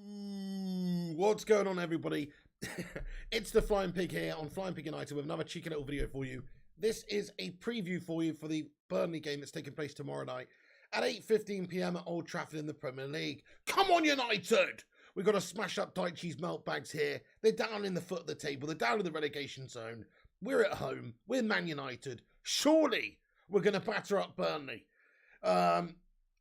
What's going on, everybody? It's the Flying Pig here on Flying Pig United with another cheeky little video for you. This is a preview for you for the Burnley game that's taking place tomorrow night at 8:15 p.m. at Old Trafford in the Premier League. Come on, United! We've got to smash up Daichi's melt bags here. They're down in the foot of the table. They're down in the relegation zone. We're at home. We're Man United. Surely we're going to batter up Burnley.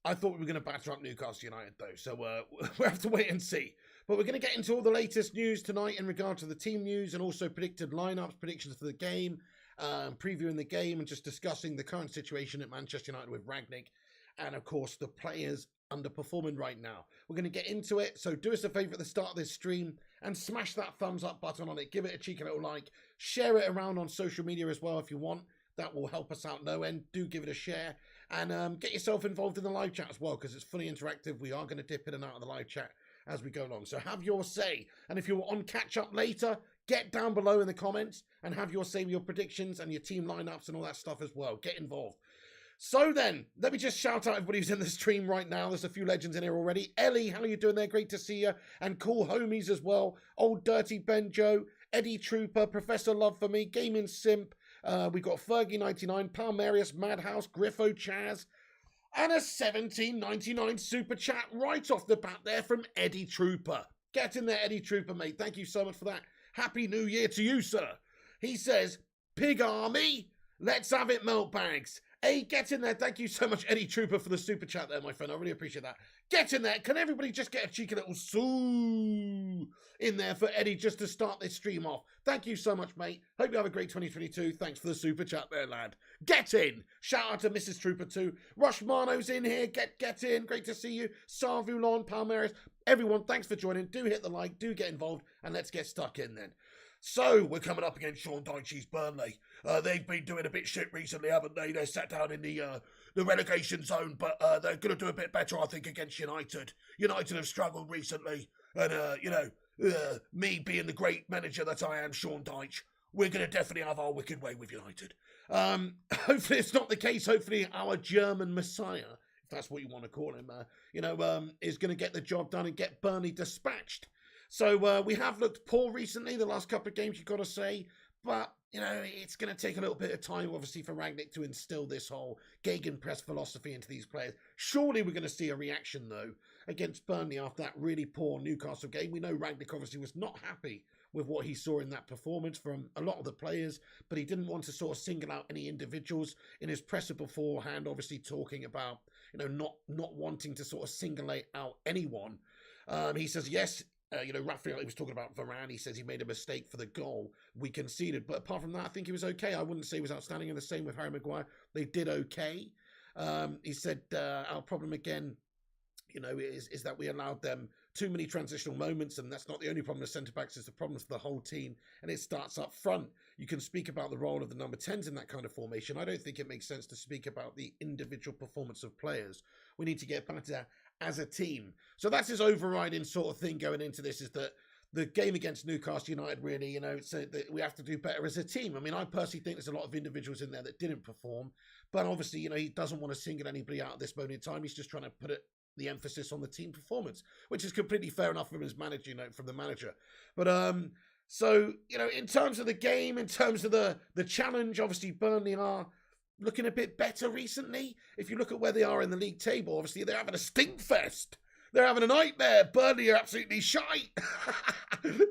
I thought we were going to batter up Newcastle United, though, so we'll have to wait and see. But we're going to get into all the latest news tonight in regard to the team news and also predicted lineups, predictions for the game, previewing the game and just discussing the current situation at Manchester United with Ragnik and, of course, the players underperforming right now. We're going to get into it, so do us a favour at the start of this stream and smash that thumbs up button on it. Give it a cheeky little like. Share it around on social media as well if you want. That will help us out no end. Do give it a share. And get yourself involved in the live chat as well, because it's fully interactive. We are going to dip in and out of the live chat as we go along. So have your say. And if you're on catch-up later, get down below in the comments and have your say with your predictions and your team lineups and all that stuff as well. Get involved. So then, let me just shout out everybody who's in the stream right now. There's a few legends in here already. Ellie, how are you doing there? Great to see you. And cool homies as well. Old Dirty Benjo, Eddie Trooper, Professor Love for Me, Gaming Simp. We've got Fergie99, Palmarius, Madhouse, Griffo Chaz, and a 17.99 super chat right off the bat there from Eddie Trooper. Get in there, Eddie Trooper, mate. Thank you so much for that. Happy New Year to you, sir. He says, Pig Army, let's have it, melt bags. Hey, get in there. Thank you so much, Eddie Trooper, for the super chat there, my friend. I really appreciate that. Get in there. Can everybody just get a cheeky little soo in there for Eddie just to start this stream off? Thank you so much, mate. Hope you have a great 2022. Thanks for the super chat there, lad. Get in. Shout out to Mrs. Trooper too. Rushmano's in here. Get in. Great to see you. Sarvulon, Palmeiras. Everyone, thanks for joining. Do hit the like. Do get involved. And let's get stuck in then. So, we're coming up against Sean Dyche's Burnley. They've been doing a bit shit recently, haven't they? They're sat down in the relegation zone, but they're going to do a bit better, I think, against United. United have struggled recently, and, me being the great manager that I am, Sean Dyche, we're going to definitely have our wicked way with United. Hopefully it's not the case. Hopefully our German Messiah, if that's what you want to call him, is going to get the job done and get Burnley dispatched. So we have looked poor recently, the last couple of games, you've got to say. But, it's going to take a little bit of time, obviously, for Ragnik to instill this whole gegenpress philosophy into these players. Surely we're going to see a reaction, though, against Burnley after that really poor Newcastle game. We know Ragnik obviously was not happy with what he saw in that performance from a lot of the players, but he didn't want to sort of single out any individuals in his presser beforehand, obviously talking about, not wanting to sort of single out anyone. He says, yes, Raphael, he was talking about Varane. He says he made a mistake for the goal we conceded. But apart from that, I think he was okay. I wouldn't say he was outstanding. And the same with Harry Maguire. They did okay. He said our problem again, is that we allowed them too many transitional moments. And that's not the only problem with centre-backs. It's the problem for the whole team. And it starts up front. You can speak about the role of the number 10s in that kind of formation. I don't think it makes sense to speak about the individual performance of players. We need to get better as a team. So that's his overriding sort of thing going into this, is that the game against Newcastle United really, so that we have to do better as a team. I mean, I personally think there's a lot of individuals in there that didn't perform, but obviously, he doesn't want to single anybody out at this moment in time. He's just trying to put the emphasis on the team performance, which is completely fair enough from his manager, from the manager. But, so, in terms of the game, in terms of the challenge, obviously Burnley are looking a bit better recently. If you look at where they are in the league table, obviously they're having a stink fest. They're having a nightmare. Burnley are absolutely shite.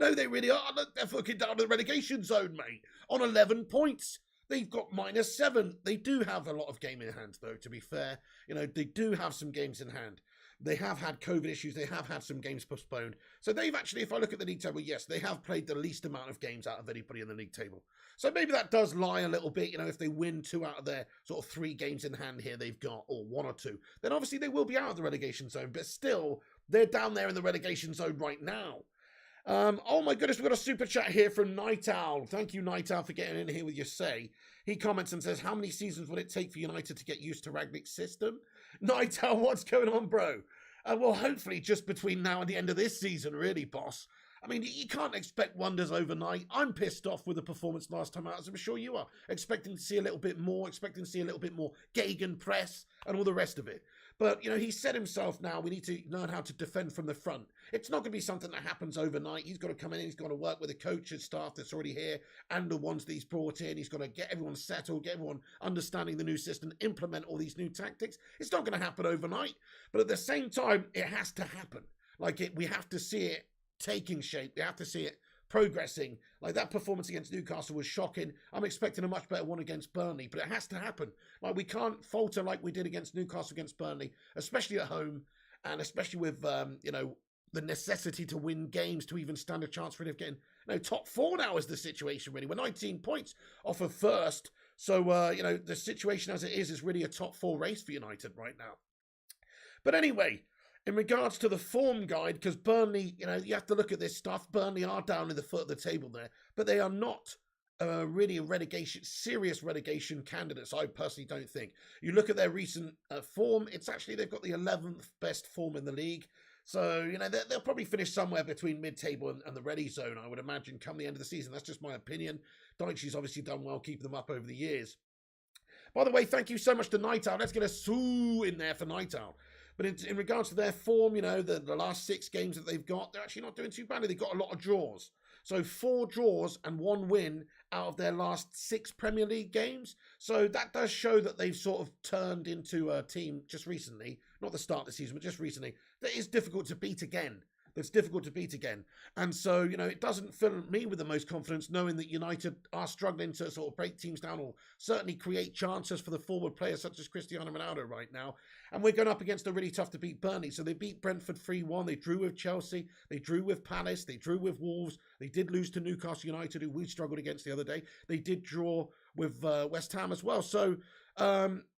No, they really are. Look, they're fucking down to the relegation zone, mate. On 11 points. They've got -7. They do have a lot of game in hand, though, to be fair. They do have some games in hand. They have had COVID issues. They have had some games postponed. So they've actually, if I look at the league table, yes, they have played the least amount of games out of anybody in the league table. So maybe that does lie a little bit, if they win 2 out of their sort of 3 games in hand here they've got, or 1 or 2, then obviously they will be out of the relegation zone. But still, they're down there in the relegation zone right now. Oh my goodness, we've got a super chat here from Night Owl. Thank you, Night Owl, for getting in here with your say. He comments and says, how many seasons would it take for United to get used to Ragnick's system? Night Owl, what's going on, bro? Well, hopefully just between now and the end of this season, really, boss. I mean, you can't expect wonders overnight. I'm pissed off with the performance last time out, as I'm sure you are. Expecting to see a little bit more, expecting to see a little bit more gegenpress and all the rest of it. But, he said himself now, we need to learn how to defend from the front. It's not going to be something that happens overnight. He's got to come in, he's got to work with the coaches, staff that's already here, and the ones that he's brought in. He's got to get everyone settled, get everyone understanding the new system, implement all these new tactics. It's not going to happen overnight, but at the same time, it has to happen. We have to see it taking shape. We have to see it progressing. Like, that performance against Newcastle was shocking. I'm expecting a much better one against Burnley, but it has to happen. Like, we can't falter like we did against Newcastle against Burnley, especially at home, and especially with, the necessity to win games to even stand a chance for it of getting, top 4 now is the situation, really. We're 19 points off of first. So, the situation as it is really a top 4 race for United right now. But anyway, in regards to the form guide, because Burnley, you have to look at this stuff. Burnley are down in the foot of the table there, but they are not really serious relegation candidates, I personally don't think. You look at their recent form, it's actually, they've got the 11th best form in the league. So, they'll probably finish somewhere between mid-table and the ready zone, I would imagine, come the end of the season. That's just my opinion. Dyche's obviously done well keeping them up over the years. By the way, thank you so much to Night Owl. Let's get a soo in there for Night Owl. But in regards to their form, the last 6 games that they've got, they're actually not doing too badly. They've got a lot of draws. So 4 draws and 1 win out of their last 6 Premier League games. So that does show that they've sort of turned into a team just recently, not the start of the season, but just recently, that is difficult to beat again. That's difficult to beat again. And so, it doesn't fill me with the most confidence knowing that United are struggling to sort of break teams down or certainly create chances for the forward players such as Cristiano Ronaldo right now. And we're going up against a really tough to beat Burnley. So they beat Brentford 3-1. They drew with Chelsea. They drew with Palace. They drew with Wolves. They did lose to Newcastle United, who we struggled against the other day. They did draw with West Ham as well. So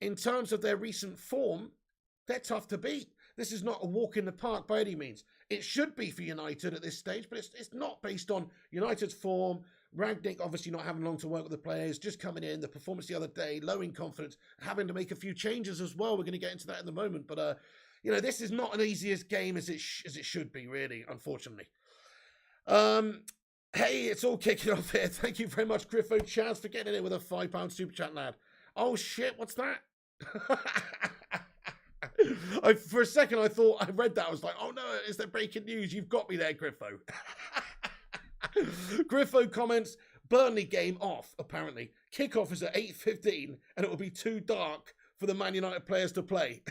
in terms of their recent form, they're tough to beat. This is not a walk in the park by any means. It should be for United at this stage, but it's not based on United's form. Ragnik obviously not having long to work with the players, just coming in, the performance the other day, low in confidence, having to make a few changes as well. We're going to get into that in a moment. But, this is not an easiest game as it should be, really, unfortunately. Hey, it's all kicking off here. Thank you very much, Griffo Chaz, for getting in with a £5 super chat, lad. Oh, shit, what's that? For a second, I thought I read that. I was like, oh no, is there breaking news? You've got me there, Griffo. Griffo comments, Burnley game off, apparently. Kickoff is at 8:15 and it will be too dark for the Man United players to play.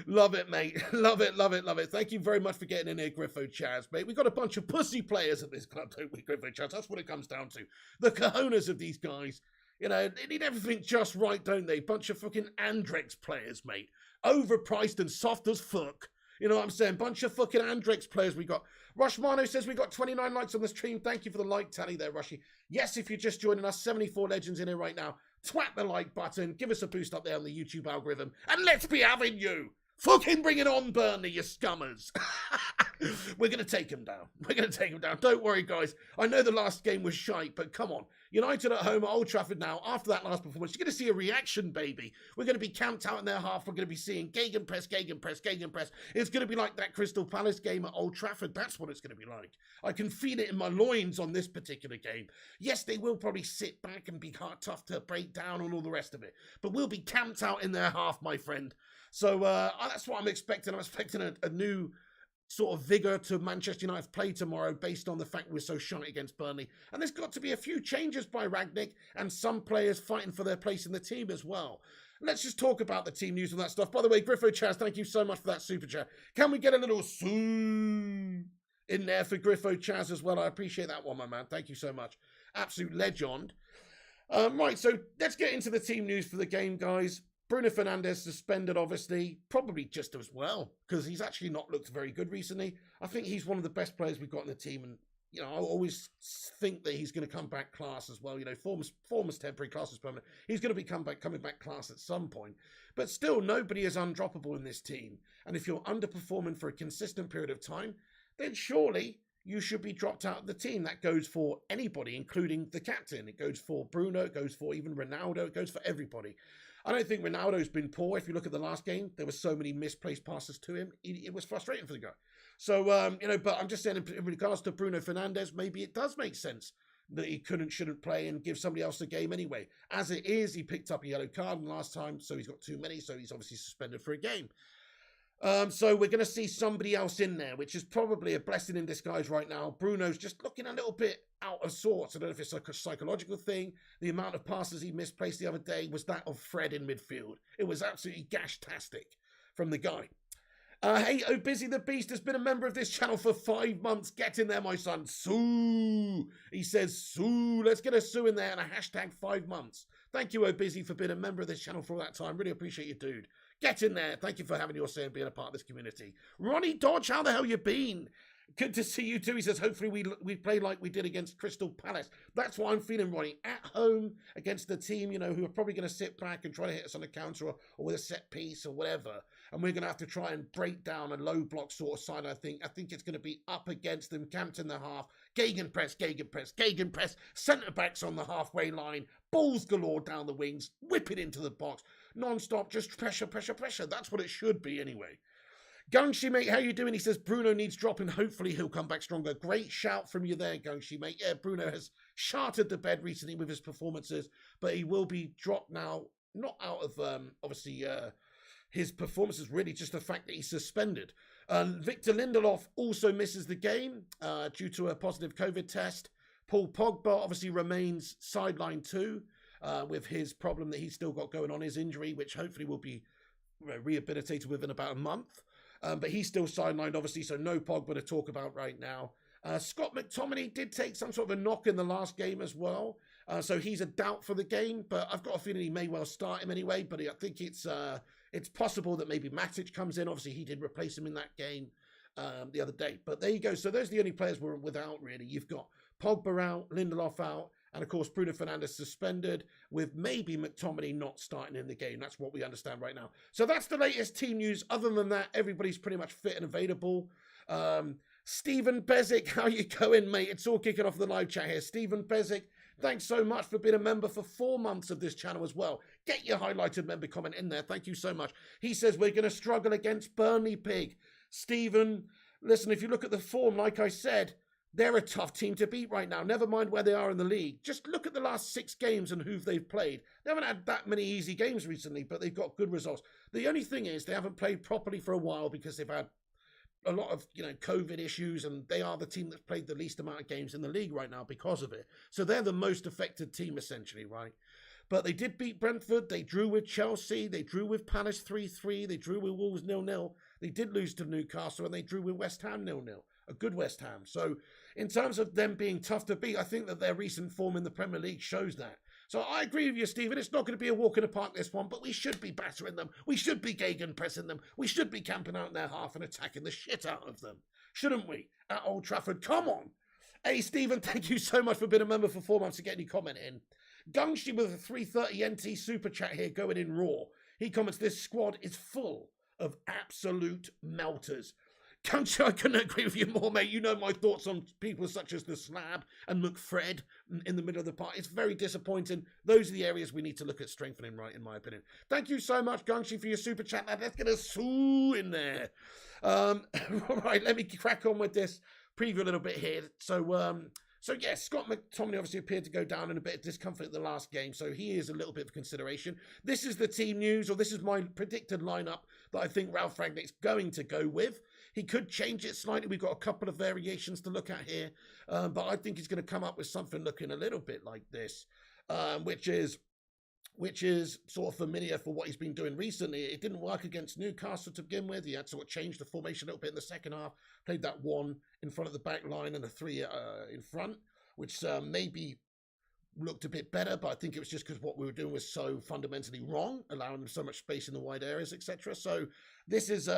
Love it, mate. Love it, love it, love it. Thank you very much for getting in here, Griffo Chaz, mate. We've got a bunch of pussy players at this club, don't we, Griffo Chaz? That's what it comes down to. The cojones of these guys. They need everything just right, don't they? Bunch of fucking Andrex players, mate. Overpriced and soft as fuck. You know what I'm saying? Bunch of fucking Andrex players we got. Rushmano says we got 29 likes on the stream. Thank you for the like tally there, Rushy. Yes, if you're just joining us, 74 legends in here right now. Twat the like button. Give us a boost up there on the YouTube algorithm. And let's be having you. Fucking bring it on, Burnley, you scummers. We're going to take him down. We're going to take him down. Don't worry, guys. I know the last game was shite, but come on. United at home at Old Trafford now. After that last performance, you're going to see a reaction, baby. We're going to be camped out in their half. We're going to be seeing gegenpress, gegenpress, gegenpress. It's going to be like that Crystal Palace game at Old Trafford. That's what it's going to be like. I can feel it in my loins on this particular game. Yes, they will probably sit back and be tough to break down and all the rest of it. But we'll be camped out in their half, my friend. So that's what I'm expecting. I'm expecting a new sort of vigour to Manchester United's play tomorrow based on the fact we're so shite against Burnley. And there's got to be a few changes by Ragnik and some players fighting for their place in the team as well. Let's just talk about the team news and that stuff. By the way, Griffo Chaz, thank you so much for that super chat. Can we get a little soo in there for Griffo Chaz as well? I appreciate that one, my man. Thank you so much. Absolute legend. Right, so let's get into the team news for the game, guys. Bruno Fernandes suspended, obviously, probably just as well, because he's actually not looked very good recently. I think he's one of the best players we've got in the team, and, I always think that he's going to come back class as well. Form is temporary, class is permanent. He's going to be coming back class at some point. But still, nobody is undroppable in this team. And if you're underperforming for a consistent period of time, then surely you should be dropped out of the team. That goes for anybody, including the captain. It goes for Bruno, it goes for even Ronaldo, it goes for everybody. I don't think Ronaldo's been poor. If you look at the last game, there were so many misplaced passes to him. It was frustrating for the guy. So, but I'm just saying in regards to Bruno Fernandes, maybe it does make sense that he shouldn't play and give somebody else the game anyway. As it is, he picked up a yellow card last time, so he's got too many, so he's obviously suspended for a game. So we're going to see somebody else in there, which is probably a blessing in disguise right now. Bruno's just looking a little bit out of sorts. I don't know if it's like a psychological thing. The amount of passes he misplaced the other day was that of Fred in midfield. It was absolutely gash-tastic from the guy. Hey, Oh Busy the Beast has been a member of this channel for 5 months. Get in there, my son. Sue. He says, Sue. Let's get a Sue in there and a hashtag 5 months. Thank you, Oh Busy, for being a member of this channel for all that time. Really appreciate you, dude. Get in there. Thank you for having your say and being a part of this community. Ronnie Dodge, how the hell you been? Good to see you too. He says, hopefully we play like we did against Crystal Palace. That's what I'm feeling, Ronnie. At home against a team, who are probably going to sit back and try to hit us on a counter or with a set piece or whatever. And we're going to have to try and break down a low block sort of side, I think. I think it's going to be up against them, camped in the half. Gegenpress. Centre-backs on the halfway line. Balls galore down the wings. Whip it into the box. Non-stop, just pressure. That's what it should be anyway. Gungshi, mate, how you doing? He says Bruno needs dropping. Hopefully he'll come back stronger. Great shout from you there, Gungshi, mate. Yeah, Bruno has sharted the bed recently with his performances, but he will be dropped now. Not out of, obviously, his performances, really just the fact that he's suspended. Victor Lindelof also misses the game due to a positive COVID test. Paul Pogba obviously remains sidelined too with his problem that he's still got going on, his injury, which hopefully will be rehabilitated within about a month. But he's still sidelined, obviously, so no Pogba to talk about right now. Scott McTominay did take some sort of a knock in the last game as well. So he's a doubt for the game, but I've got a feeling he may well start him anyway. But I think it's possible that maybe Matic comes in. Obviously, he did replace him in that game the other day. But there you go. So those are the only players we're without, really. You've got Pogba out, Lindelof out, and of course, Bruno Fernandes suspended, with maybe McTominay not starting in the game. That's what we understand right now. So that's the latest team news. Other than that, everybody's pretty much fit and available. Stephen Bezic, how you going, mate? It's all kicking off the live chat here. Stephen Bezic, thanks so much for being a member for 4 months of this channel as well. Get your highlighted member comment in there. Thank you so much. He says we're going to struggle against Burnley, Pig. Stephen, listen, if you look at the form, like I said, they're a tough team to beat right now. Never mind where they are in the league. Just look at the last 6 games and who they've played. They haven't had that many easy games recently, but they've got good results. The only thing is they haven't played properly for a while because they've had a lot of, COVID issues, and they are the team that's played the least amount of games in the league right now because of it. So they're the most affected team, essentially, right? But they did beat Brentford. They drew with Chelsea. They drew with Palace 3-3. They drew with Wolves 0-0. They did lose to Newcastle, and they drew with West Ham 0-0. A good West Ham. So in terms of them being tough to beat, I think that their recent form in the Premier League shows that. So I agree with you, Stephen. It's not going to be a walk in the park, this one, but we should be battering them. We should be gegenpressing them. We should be camping out in their half and attacking the shit out of them. Shouldn't we? At Old Trafford. Come on. Hey, Stephen, thank you so much for being a member for 4 months and getting your comment in. Gungshi with a 330 NT super chat here going in raw. He comments, this squad is full of absolute melters. Gungshi, I couldn't agree with you more, mate. You know my thoughts on people such as the Slab and McFred in the middle of the park. It's very disappointing. Those are the areas we need to look at strengthening, right, in my opinion. Thank you so much, Gungshi, for your super chat. Now, let's get a Sue in there. Right, let me crack on with this preview a little bit here. So yeah, Scott McTominay obviously appeared to go down in a bit of discomfort in the last game, so he is a little bit of consideration. This is the team news, or this is my predicted lineup that I think Ralph Ragnick's going to go with. He could change it slightly. We've got a couple of variations to look at here, but I think he's going to come up with something looking a little bit like this, which is sort of familiar for what he's been doing recently. It didn't work against Newcastle to begin with. He had to sort of change the formation a little bit in the second half, played that 1 in front of the back line and a 3 in front, which maybe looked a bit better, but I think it was just because what we were doing was so fundamentally wrong, allowing them so much space in the wide areas, etc. So this is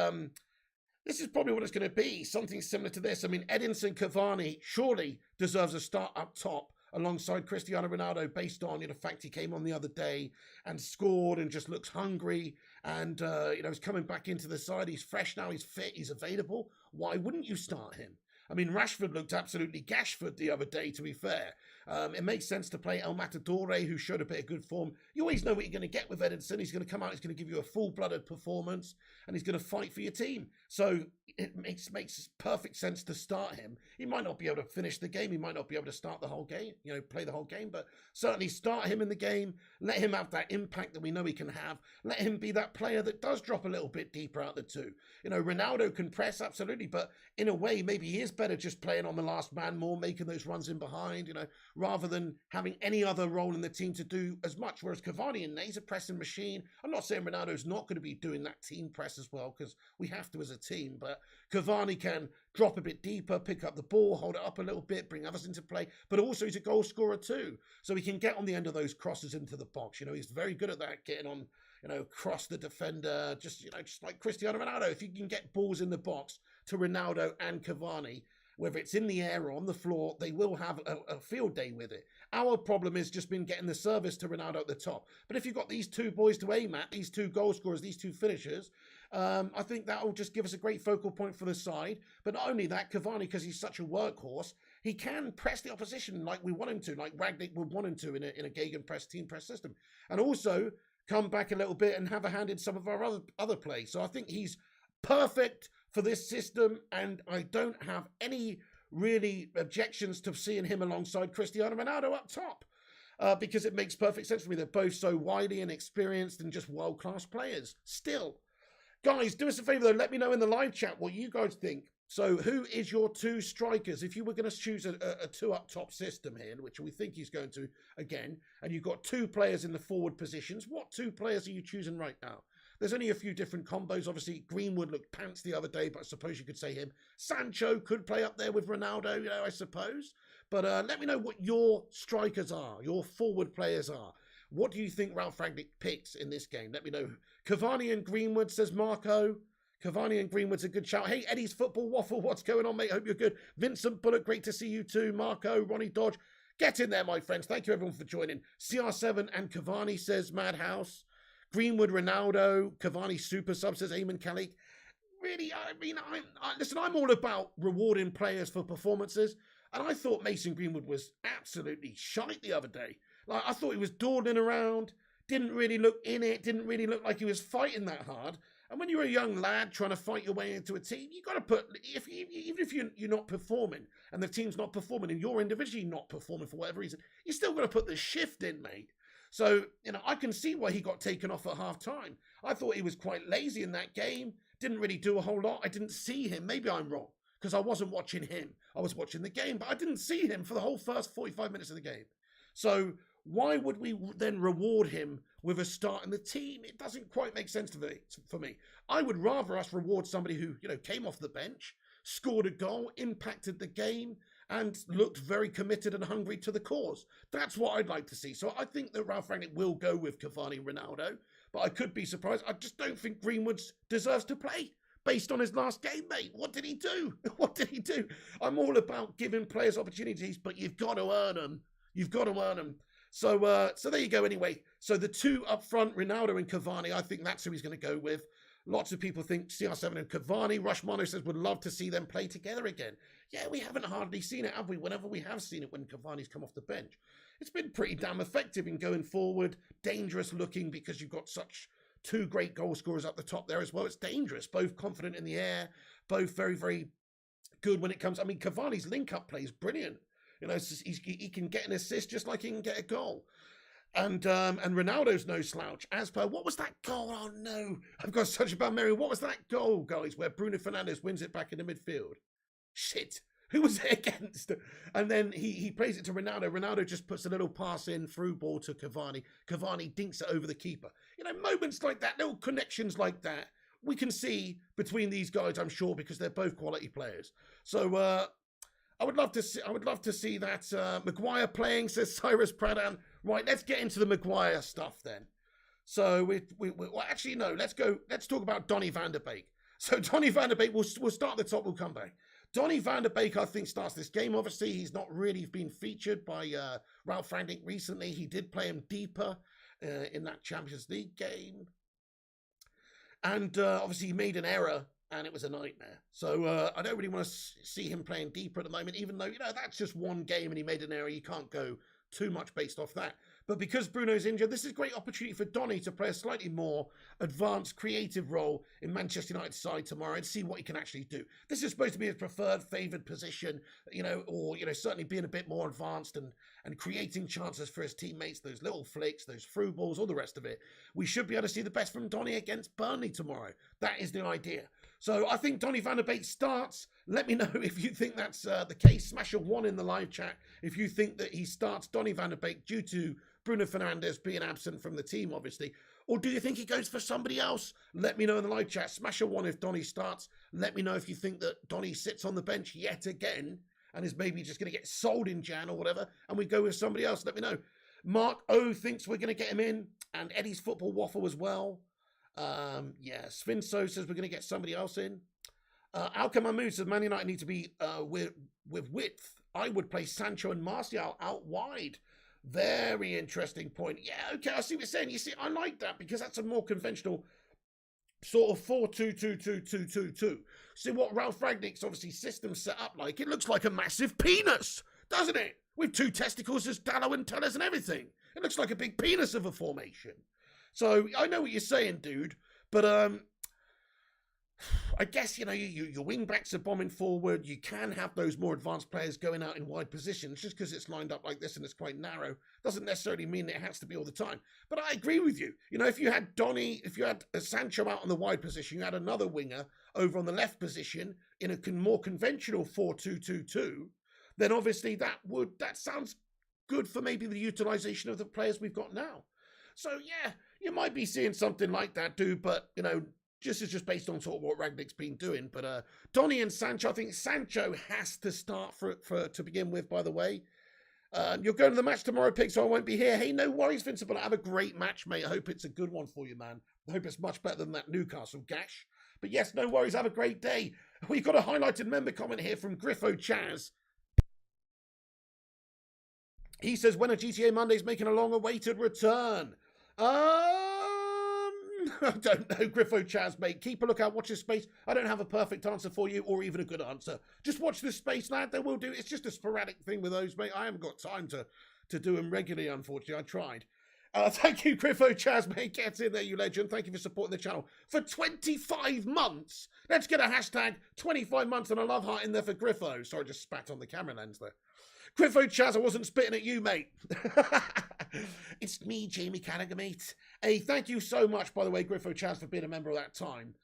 probably what it's going to be, something similar to this. I mean, Edinson Cavani surely deserves a start up top alongside Cristiano Ronaldo based on the fact he came on the other day and scored and just looks hungry and, he's coming back into the side. He's fresh now, he's fit, he's available. Why wouldn't you start him? I mean, Rashford looked absolutely gashford the other day, to be fair. It makes sense to play El Matadore, who showed a bit of good form. You always know what you're going to get with Edinson. He's going to come out, he's going to give you a full-blooded performance, and he's going to fight for your team. So it makes perfect sense to start him. He might not be able to finish the game. He might not be able to start the whole game, play the whole game, but certainly start him in the game. Let him have that impact that we know he can have. Let him be that player that does drop a little bit deeper out the two. Ronaldo can press, absolutely, but in a way, maybe he is better just playing on the last man more, making those runs in behind, rather than having any other role in the team to do as much. Whereas Cavani and he's a pressing machine. I'm not saying Ronaldo's not going to be doing that team press as well, because we have to as a team, but Cavani can drop a bit deeper, pick up the ball, hold it up a little bit, bring others into play, but also he's a goal scorer too. So he can get on the end of those crosses into the box. He's very good at that, getting on, cross the defender, just like Cristiano Ronaldo. If you can get balls in the box to Ronaldo and Cavani, whether it's in the air or on the floor, they will have a field day with it. Our problem has just been getting the service to Ronaldo at the top. But if you've got these two boys to aim at, these two goal scorers, these two finishers, I think that will just give us a great focal point for the side. But not only that, Cavani, because he's such a workhorse, he can press the opposition like we want him to, like Ragnik would want him to in a gegenpress, team press system. And also come back a little bit and have a hand in some of our other plays. So I think he's perfect for this system, and I don't have any really objections to seeing him alongside Cristiano Ronaldo up top, because it makes perfect sense for me. They're both so wily and experienced and just world-class players still. Guys, do us a favour though, let me know in the live chat what you guys think. So who is your two strikers? If you were going to choose a two up top system here, which we think he's going to again, and you've got two players in the forward positions, what two players are you choosing right now? There's only a few different combos. Obviously, Greenwood looked pants the other day, but I suppose you could say him. Sancho could play up there with Ronaldo, I suppose. But let me know what your strikers are, your forward players are. What do you think Ralph Ragnick picks in this game? Let me know. Cavani and Greenwood, says Marco. Cavani and Greenwood's a good shout. Hey, Eddie's Football Waffle, what's going on, mate? Hope you're good. Vincent Bullock, great to see you too. Marco, Ronnie Dodge. Get in there, my friends. Thank you, everyone, for joining. CR7 and Cavani, says Madhouse. Greenwood, Ronaldo, Cavani super sub, says Eamon Kalik. Really, I mean, listen, I'm all about rewarding players for performances, and I thought Mason Greenwood was absolutely shite the other day. Like, I thought he was dawdling around, didn't really look in it, didn't really look like he was fighting that hard. And when you're a young lad trying to fight your way into a team, you got to put, even if you're not performing and the team's not performing and you're individually not performing for whatever reason, you still got to put the shift in, mate. So, I can see why he got taken off at half-time. I thought he was quite lazy in that game, didn't really do a whole lot. I didn't see him. Maybe I'm wrong, because I wasn't watching him. I was watching the game, but I didn't see him for the whole first 45 minutes of the game. So why would we then reward him with a start in the team? It doesn't quite make sense for me. I would rather us reward somebody who, came off the bench, scored a goal, impacted the game, and looked very committed and hungry to the cause. That's what I'd like to see. So I think that Ralph Rangnick will go with Cavani and Ronaldo, but I could be surprised. I just don't think Greenwood deserves to play based on his last game, mate. What did he do? What did he do? I'm all about giving players opportunities, but you've got to earn them. You've got to earn them. So there you go anyway. So the two up front, Ronaldo and Cavani, I think that's who he's going to go with. Lots of people think CR7 and Cavani. Rush Mono says would love to see them play together again. Yeah, we haven't hardly seen it, have we? Whenever we have seen it when Cavani's come off the bench. It's been pretty damn effective in going forward. Dangerous looking because you've got such two great goal scorers up the top there as well. It's dangerous. Both confident in the air. Both very, very good when it comes. I mean, Cavani's link-up play is brilliant. He can get an assist just like he can get a goal. And Ronaldo's no slouch. As per, what was that goal? Oh no, I've got such a bad memory. What was that goal, guys, where Bruno Fernandes wins it back in the midfield? Shit, who was it against? And then he plays it to Ronaldo. Ronaldo just puts a little pass in, through ball to Cavani. Cavani dinks it over the keeper. Moments like that, little connections like that, we can see between these guys, I'm sure, because they're both quality players. So I would love to see that. Maguire playing, says Cyrus Pradhan. Right, let's get into the Maguire stuff then. So well, actually no, let's talk about Donny van der Beek. So Donny van der Beek, we'll start at the top, we'll come back. Donny van der Beek, I think, starts this game. Obviously, he's not really been featured by Ralph Rangnick recently. He did play him deeper in that Champions League game. And obviously he made an error and it was a nightmare. So I don't really want to see him playing deeper at the moment, even though, that's just one game and he made an error. You can't go too much based off that. But because Bruno's injured, this is a great opportunity for Donny to play a slightly more advanced, creative role in Manchester United's side tomorrow and see what he can actually do. This is supposed to be his preferred, favoured position, or certainly being a bit more advanced and creating chances for his teammates, those little flicks, those through balls, all the rest of it. We should be able to see the best from Donny against Burnley tomorrow. That is the idea. So I think Donny van de Beek starts. Let me know if you think that's the case. Smash a 1 in the live chat if you think that he starts Donny van de Beek due to Bruno Fernandes being absent from the team, obviously. Or do you think he goes for somebody else? Let me know in the live chat. Smash a 1 if Donny starts. Let me know if you think that Donny sits on the bench yet again and is maybe just going to get sold in Jan or whatever, and we go with somebody else. Let me know. Mark O thinks we're going to get him in, and Eddie's Football Waffle as well. Svinso says we're going to get somebody else in. Alka Mahmood says Man United need to be with width. I would play Sancho and Martial out wide. Very interesting point. Yeah, okay, I see what you're saying. You see, I like that because that's a more conventional sort of 4-2-2-2-2-2-2-2. See what Ralph Ragnick's obviously system set up like? It looks like a massive penis, doesn't it? With 2 testicles as Dallow and Tellers and everything. It looks like a big penis of a formation. So I know what you're saying, dude, but I guess, your wing backs are bombing forward. You can have those more advanced players going out in wide positions. Just because it's lined up like this and it's quite narrow doesn't necessarily mean it has to be all the time. But I agree with you. If you had if you had Sancho out on the wide position, you had another winger over on the left position in a more conventional 4-2-2-2, then obviously that sounds good for maybe the utilisation of the players we've got now. So yeah, you might be seeing something like that, dude, but, just based on sort of what Ragnick's been doing. But Donny and Sancho, I think Sancho has to start for to begin with, by the way. You're going to the match tomorrow, Pig, so I won't be here. Hey, no worries, Vincent, but have a great match, mate. I hope it's a good one for you, man. I hope it's much better than that Newcastle gash. But yes, no worries, have a great day. We've got a highlighted member comment here from Griffo Chaz. He says, when a GTA Monday's making a long-awaited return? I don't know, Griffo Chaz, mate. Keep a lookout, watch this space. I don't have a perfect answer for you or even a good answer. Just watch this space, lad. They will do. It's just a sporadic thing with those, mate. I haven't got time to do them regularly, unfortunately. I tried. Thank you, Griffo Chaz, mate. Get in there, you legend. Thank you for supporting the channel. For 25 months. Let's get a hashtag 25 months and a love heart in there for Griffo. Sorry, I just spat on the camera lens there. Griffo Chaz, I wasn't spitting at you, mate. It's me, Jamie Carragher, mate. Hey, thank you so much, by the way, Griffo Chaz, for being a member of that time.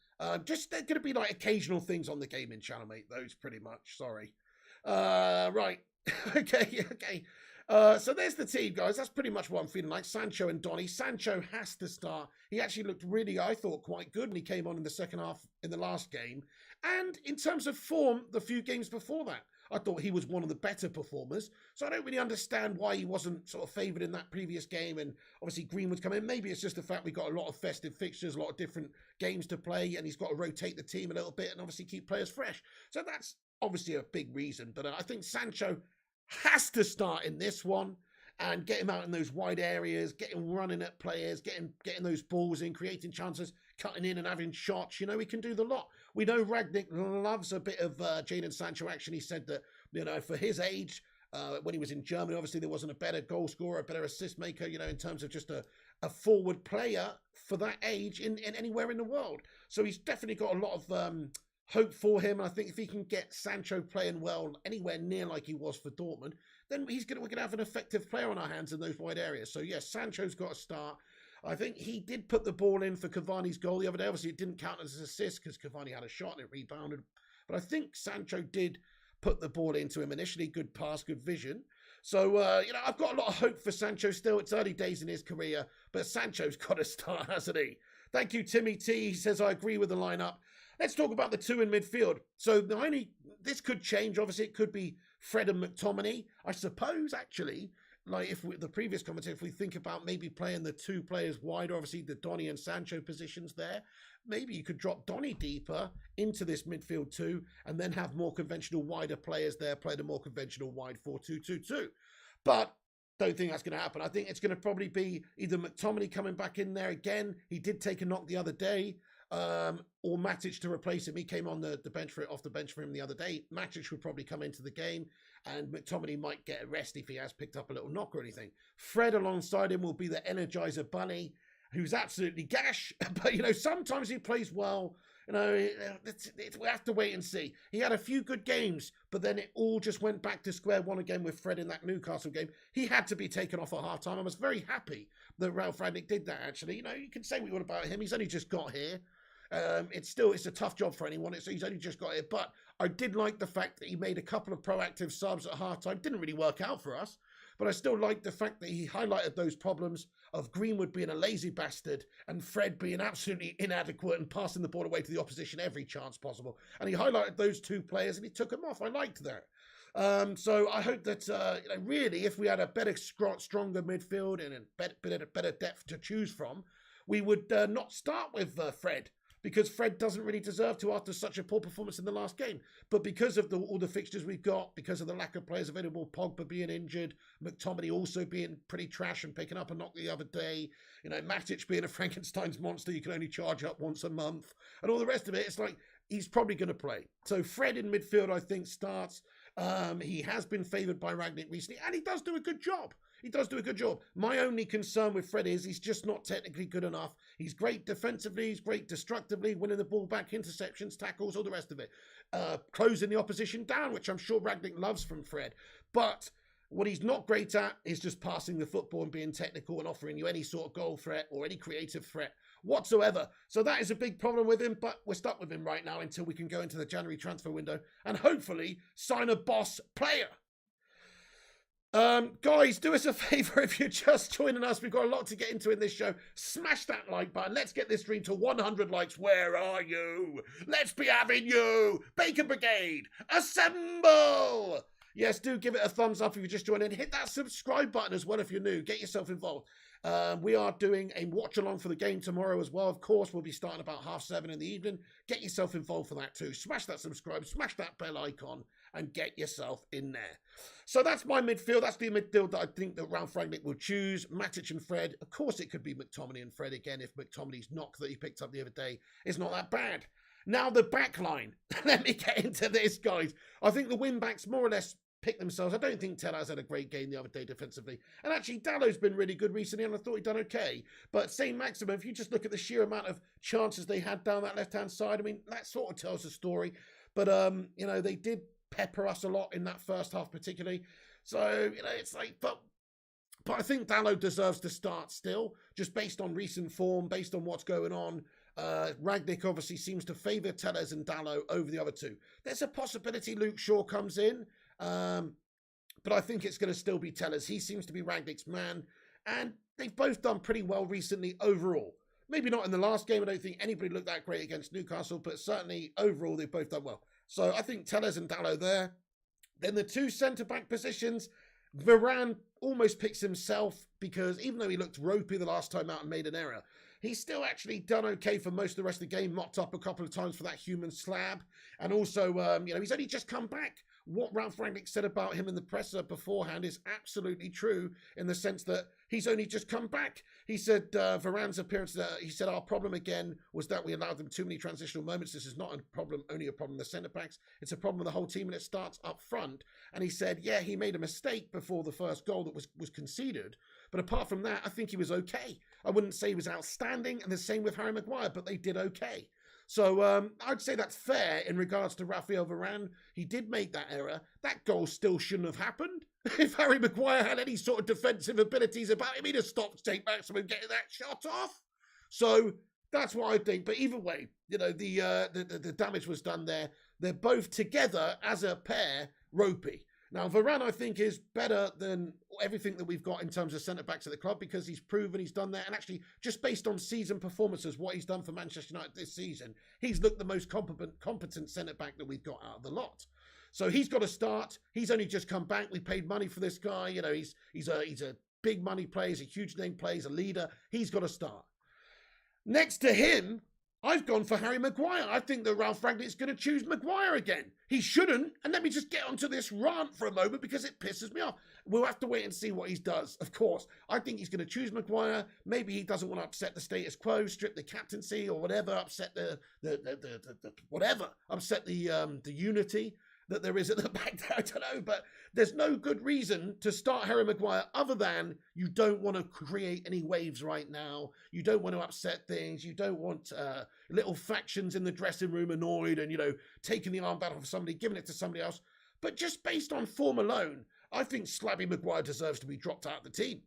Just they're going to be like occasional things on the gaming channel, mate. Those pretty much. Sorry. Right. Okay. So there's the team, guys. That's pretty much what I'm feeling like. Sancho and Donny. Sancho has to start. He actually looked really, I thought, quite good when he came on in the second half in the last game. And in terms of form, the few games before that, I thought he was one of the better performers. So I don't really understand why he wasn't sort of favoured in that previous game. And obviously Greenwood's come in. Maybe it's just the fact we got a lot of festive fixtures, a lot of different games to play, and he's got to rotate the team a little bit and obviously keep players fresh. So that's obviously a big reason. But I think Sancho has to start in this one and get him out in those wide areas, get him running at players, getting those balls in, creating chances, cutting in and having shots. He can do the lot. We know Ragnik loves a bit of Jadon Sancho action. He said that, for his age, when he was in Germany, obviously there wasn't a better goal scorer, a better assist maker, in terms of just a forward player for that age in anywhere in the world. So he's definitely got a lot of hope for him. And I think if he can get Sancho playing well anywhere near like he was for Dortmund, then we're going to have an effective player on our hands in those wide areas. So yes, Sancho's got to start. I think he did put the ball in for Cavani's goal the other day. Obviously, it didn't count as an assist because Cavani had a shot and it rebounded. But I think Sancho did put the ball into him initially. Good pass, good vision. So, I've got a lot of hope for Sancho still. It's early days in his career, but Sancho's got to start, hasn't he? Thank you, Timmy T. He says, I agree with the lineup. Let's talk about the two in midfield. So this could change. Obviously, it could be Fred and McTominay. I suppose, actually, like the previous commentator, if we think about maybe playing the two players wide, obviously the Donny and Sancho positions there, maybe you could drop Donny deeper into this midfield two and then have more conventional wider players there, play the more conventional wide 4-2-2-2. But don't think that's going to happen. I think it's going to probably be either McTominay coming back in there again. He did take a knock the other day. or Matic to replace him. He came on the bench off the bench for him the other day. Matic would probably come into the game, and McTominay might get a rest if he has picked up a little knock or anything. Fred alongside him will be the Energizer Bunny, who's absolutely gash, but sometimes he plays well. We have to wait and see. He had a few good games, but then it all just went back to square one again with Fred in that Newcastle game. He had to be taken off at half-time. I was very happy that Ralph Ragnick did that, actually. You can say what you want about him. He's only just got here. It's a tough job for anyone. He's only just got here. But I did like the fact that he made a couple of proactive subs at half-time. Didn't really work out for us. But I still like the fact that he highlighted those problems of Greenwood being a lazy bastard and Fred being absolutely inadequate and passing the ball away to the opposition every chance possible. And he highlighted those two players and he took them off. I liked that. So I hope that, really, if we had a better, stronger midfield and a better depth to choose from, we would not start with Fred. Because Fred doesn't really deserve to after such a poor performance in the last game. But because of all the fixtures we've got, because of the lack of players available, Pogba being injured, McTominay also being pretty trash and picking up a knock the other day, Matic being a Frankenstein's monster, you can only charge up once a month, and all the rest of it, it's like he's probably going to play. So Fred in midfield, I think, starts. He has been favoured by Ragnik recently, and he does do a good job. He does do a good job. My only concern with Fred is he's just not technically good enough. He's great defensively. He's great destructively, winning the ball back, interceptions, tackles, all the rest of it. Closing the opposition down, which I'm sure Ragnik loves from Fred. But what he's not great at is just passing the football and being technical and offering you any sort of goal threat or any creative threat whatsoever. So that is a big problem with him, but we're stuck with him right now until we can go into the January transfer window and hopefully sign a boss player. Guys, do us a favour if you're just joining us. We've got a lot to get into in this show. Smash that like button. Let's get this stream to 100 likes. Where are you? Let's be having you. Bacon Brigade, assemble. Yes, do give it a thumbs up if you just joined in. Hit that subscribe button as well if you're new. Get yourself involved. We are doing a watch along for the game tomorrow as well. Of course, we'll be starting about 7:30 in the evening. Get yourself involved for that too. Smash that subscribe, smash that bell icon, and get yourself in there. So that's my midfield. That's the midfield that I think that Ralph Rangnick will choose. Matic and Fred. Of course, it could be McTominay and Fred again if McTominay's knock that he picked up the other day is not that bad. Now the back line. Let me get into this, guys. I think the wing-backs more or less pick themselves. I don't think Tellez had a great game the other day defensively. And actually, Dallow's been really good recently, and I thought he'd done okay. But St. Maximin, if you just look at the sheer amount of chances they had down that left-hand side, I mean, that sort of tells a story. But, they did pepper us a lot in that first half particularly. So, it's like, but I think Dallow deserves to start still, just based on recent form, based on what's going on. Ragnik obviously seems to favour Tellez and Dallow over the other two. There's a possibility Luke Shaw comes in, but I think it's going to still be Tellez. He seems to be Ragnik's man, and they've both done pretty well recently overall. Maybe not in the last game. I don't think anybody looked that great against Newcastle, but certainly overall they've both done well. So I think Tellez and Dallow there. Then the two centre-back positions, Varane almost picks himself because even though he looked ropey the last time out and made an error, he's still actually done okay for most of the rest of the game, mopped up a couple of times for that human slab. And also, he's only just come back. What Ralph Rangnick said about him in the presser beforehand is absolutely true in the sense that he's only just come back. He said Varane's appearance, he said our problem again was that we allowed them too many transitional moments. This is not a problem, only a problem with the centre-backs. It's a problem with the whole team and it starts up front. And he said, yeah, he made a mistake before the first goal that was conceded. But apart from that, I think he was okay. I wouldn't say he was outstanding, and the same with Harry Maguire, but they did okay. So I'd say that's fair in regards to Raphael Varane. He did make that error. That goal still shouldn't have happened. If Harry Maguire had any sort of defensive abilities about him, he'd have stopped St. Maximin getting that shot off. So that's what I think. But either way, the damage was done there. They're both together as a pair ropey. Now, Varane, I think, is better than everything that we've got in terms of centre-backs at the club because he's proven he's done that. And actually, just based on season performances, what he's done for Manchester United this season, he's looked the most competent centre-back that we've got out of the lot. So he's got to start. He's only just come back. We paid money for this guy. He's a big money player. He's a huge name player. He's a leader. He's got to start. Next to him, I've gone for Harry Maguire. I think that Ralph Ragnick's going to choose Maguire again. He shouldn't. And let me just get onto this rant for a moment because it pisses me off. We'll have to wait and see what he does, of course. I think he's going to choose Maguire. Maybe he doesn't want to upset the status quo, strip the captaincy or whatever, upset the unity that there is at the back there. I don't know, but there's no good reason to start Harry Maguire other than you don't want to create any waves right now. You don't want to upset things. You don't want little factions in the dressing room annoyed and, taking the armband off of somebody, giving it to somebody else. But just based on form alone, I think Slabby Maguire deserves to be dropped out of the team.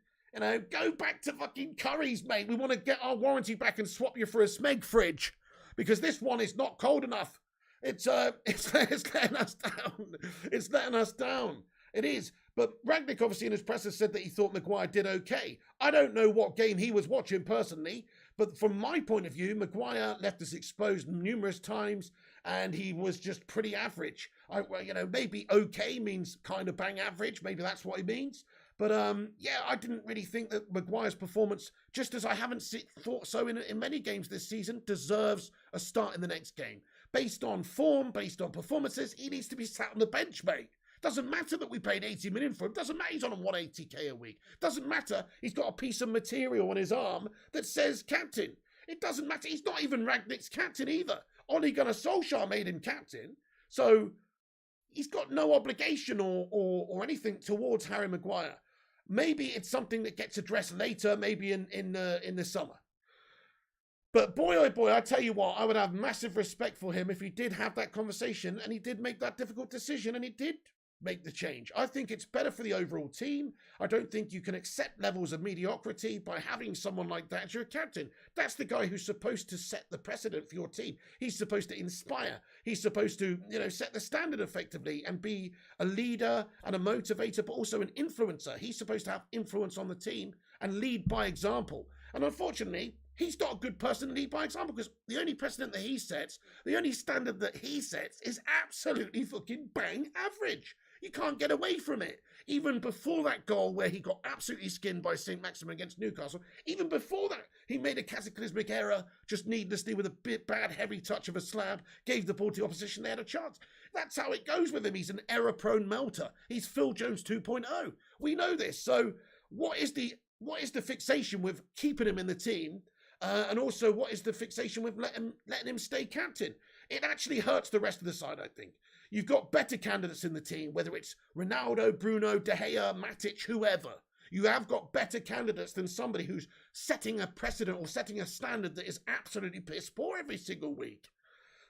Go back to fucking Curry's, mate. We want to get our warranty back and swap you for a Smeg fridge because this one is not cold enough. It's letting us down. It's letting us down. It is. But Ragnik obviously in his presser said that he thought Maguire did okay. I don't know what game he was watching personally, but from my point of view, Maguire left us exposed numerous times and he was just pretty average. Maybe okay means kind of bang average. Maybe that's what he means. But I didn't really think that Maguire's performance, just as I haven't thought so in many games this season, deserves a start in the next game. Based on form, based on performances, he needs to be sat on the bench, mate. Doesn't matter that we paid 80 million for him. Doesn't matter he's on 180k a week. Doesn't matter he's got a piece of material on his arm that says captain. It doesn't matter. He's not even Ragnick's captain either. Ole Gunnar Solskjaer made him captain. So he's got no obligation or anything towards Harry Maguire. Maybe it's something that gets addressed later, maybe in the summer. But boy, oh boy, I tell you what, I would have massive respect for him if he did have that conversation and he did make that difficult decision and he did make the change. I think it's better for the overall team. I don't think you can accept levels of mediocrity by having someone like that as your captain. That's the guy who's supposed to set the precedent for your team. He's supposed to inspire. He's supposed to, set the standard effectively and be a leader and a motivator, but also an influencer. He's supposed to have influence on the team and lead by example. And unfortunately, he's not a good person to lead by example because the only precedent that he sets, the only standard that he sets is absolutely fucking bang average. You can't get away from it. Even before that goal where he got absolutely skinned by St. Maximin against Newcastle, even before that, he made a cataclysmic error just needlessly with a bit bad heavy touch of a slab, gave the ball to the opposition, they had a chance. That's how it goes with him. He's an error-prone melter. He's Phil Jones 2.0. We know this. So what is the fixation with keeping him in the team? And also, what is the fixation with letting him stay captain? It actually hurts the rest of the side, I think. You've got better candidates in the team, whether it's Ronaldo, Bruno, De Gea, Matic, whoever. You have got better candidates than somebody who's setting a precedent or setting a standard that is absolutely piss poor every single week.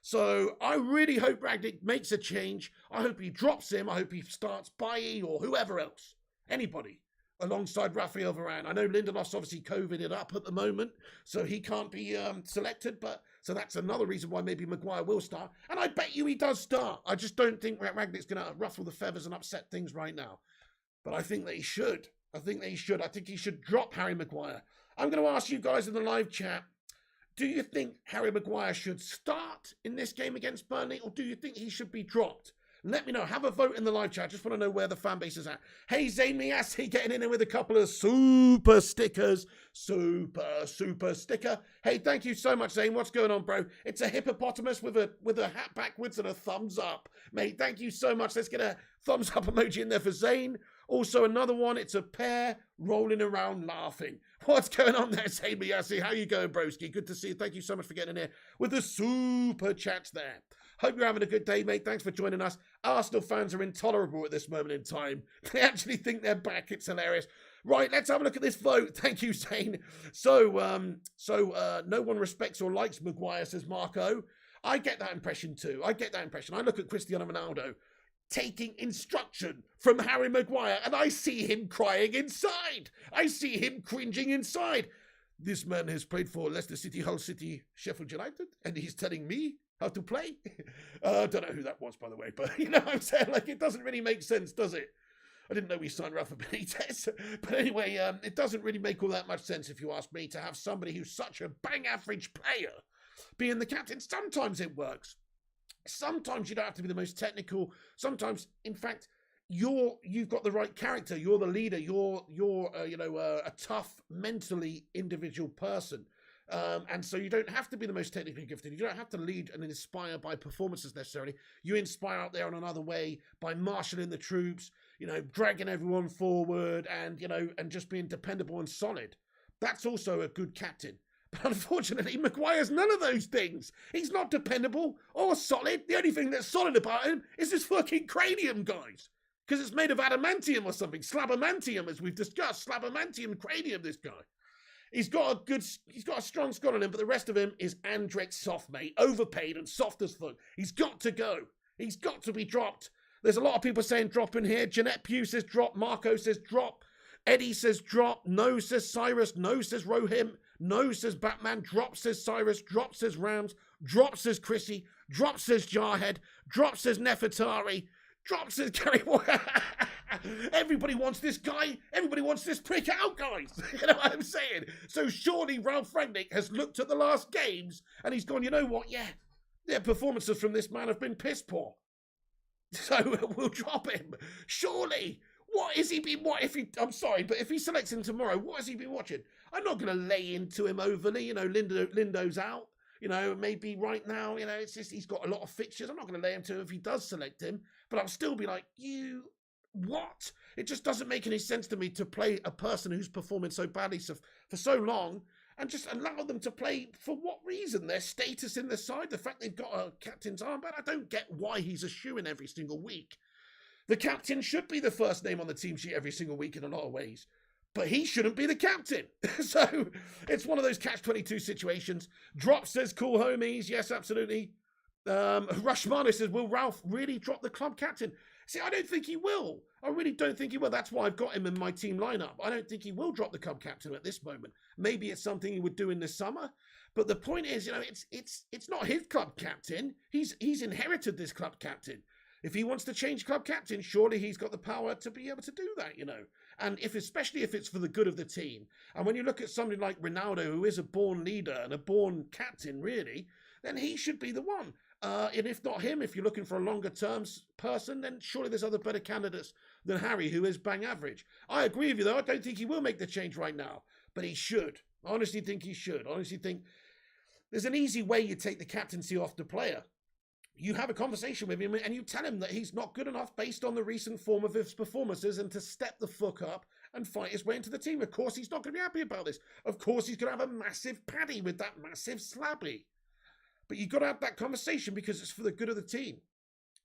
So I really hope Ragnik makes a change. I hope he drops him. I hope he starts Bailly or whoever else. Anybody. Alongside Rafael Varane. I know Lindelof's obviously COVIDed up at the moment, so he can't be selected, but so that's another reason why maybe Maguire will start. And I bet you he does start. I just don't think Ragnick's going to ruffle the feathers and upset things right now. But I think that he should. I think he should drop Harry Maguire. I'm going to ask you guys in the live chat, do you think Harry Maguire should start in this game against Burnley, or do you think he should be dropped? Let me know. Have a vote in the live chat. I just want to know where the fan base is at. Hey, Zayn Miassi getting in there with a couple of super stickers. Super sticker. Hey, thank you so much, Zayn. What's going on, bro? It's a hippopotamus with a hat backwards and a thumbs up. Mate, thank you so much. Let's get a thumbs up emoji in there for Zayn. Also, another one. It's a pair rolling around laughing. What's going on there, Zayn Miassi? How you going, broski? Good to see you. Thank you so much for getting in here with the super chats there. Hope you're having a good day, mate. Thanks for joining us. Arsenal fans are intolerable at this moment in time. They actually think they're back. It's hilarious. Right, let's have a look at this vote. Thank you, Zane. So no one respects or likes Maguire, says Marco. I get that impression too. I look at Cristiano Ronaldo taking instruction from Harry Maguire, and I see him crying inside. I see him cringing inside. This man has played for Leicester City, Hull City, Sheffield United, and he's telling me how to play? I don't know who that was, by the way, but you know what I'm saying? Like, it doesn't really make sense, does it? I didn't know we signed Rafa Benitez. But anyway, it doesn't really make all that much sense, if you ask me, to have somebody who's such a bang average player being the captain. Sometimes it works. Sometimes you don't have to be the most technical. Sometimes, in fact, you've got the right character. You're the leader. You're a tough, mentally individual person. And so you don't have to be the most technically gifted. You don't have to lead and inspire by performances necessarily. You inspire out there in another way by marshalling the troops, dragging everyone forward and, and just being dependable and solid. That's also a good captain. But unfortunately, Maguire's none of those things. He's not dependable or solid. The only thing that's solid about him is his fucking cranium, guys. Because it's made of adamantium or something. Slabamantium, as we've discussed. Slabamantium cranium, this guy. He's got a strong skull on him, but the rest of him is Andrek soft, mate. Overpaid and soft as fuck. He's got to go. He's got to be dropped. There's a lot of people saying drop in here. Jeanette Pugh says drop. Marco says drop. Eddie says drop. No, says Cyrus. No, says Rohim. No, says Batman. Drop, says Cyrus. Drop, says Rams. Drop, says Chrissy. Drop, says Jarhead. Drop, says Nefertari. Drop, says Gary. Everybody wants this guy. Everybody wants this prick out, guys. You know what I'm saying? So surely Ralph Ragnick has looked at the last games and he's gone, you know what? Yeah, performances from this man have been piss poor. So we'll drop him. Surely. What has he been? I'm sorry, but if he selects him tomorrow, what has he been watching? I'm not going to lay into him overly. Lindo's out. Maybe right now, it's just he's got a lot of fixtures. I'm not going to lay him to him if he does select him, but I'll still be like, what? It just doesn't make any sense to me to play a person who's performing so badly for so long and just allow them to play for what reason? Their status in the side, the fact they've got a captain's armband. I don't get why he's a shoo-in every single week. The captain should be the first name on the team sheet every single week in a lot of ways. But he shouldn't be the captain. So it's one of those catch-22 situations. Drop says, cool homies. Yes, absolutely. Rushmano says, will Ralph really drop the club captain? See, I don't think he will. I really don't think he will. That's why I've got him in my team lineup. I don't think he will drop the club captain at this moment. Maybe it's something he would do in the summer. But the point is, it's not his club captain. He's inherited this club captain. If he wants to change club captain, surely he's got the power to be able to do that, And especially if it's for the good of the team. And when you look at somebody like Ronaldo, who is a born leader and a born captain, really, then he should be the one. And if not him, if you're looking for a longer term person, then surely there's other better candidates than Harry, who is bang average. I agree with you, though. I don't think he will make the change right now, but he should. I honestly think he should. I honestly think there's an easy way you take the captaincy off the player. You have a conversation with him and you tell him that he's not good enough based on the recent form of his performances and to step the fuck up and fight his way into the team. Of course, he's not going to be happy about this. Of course, he's going to have a massive paddy with that massive slabby. But you've got to have that conversation because it's for the good of the team.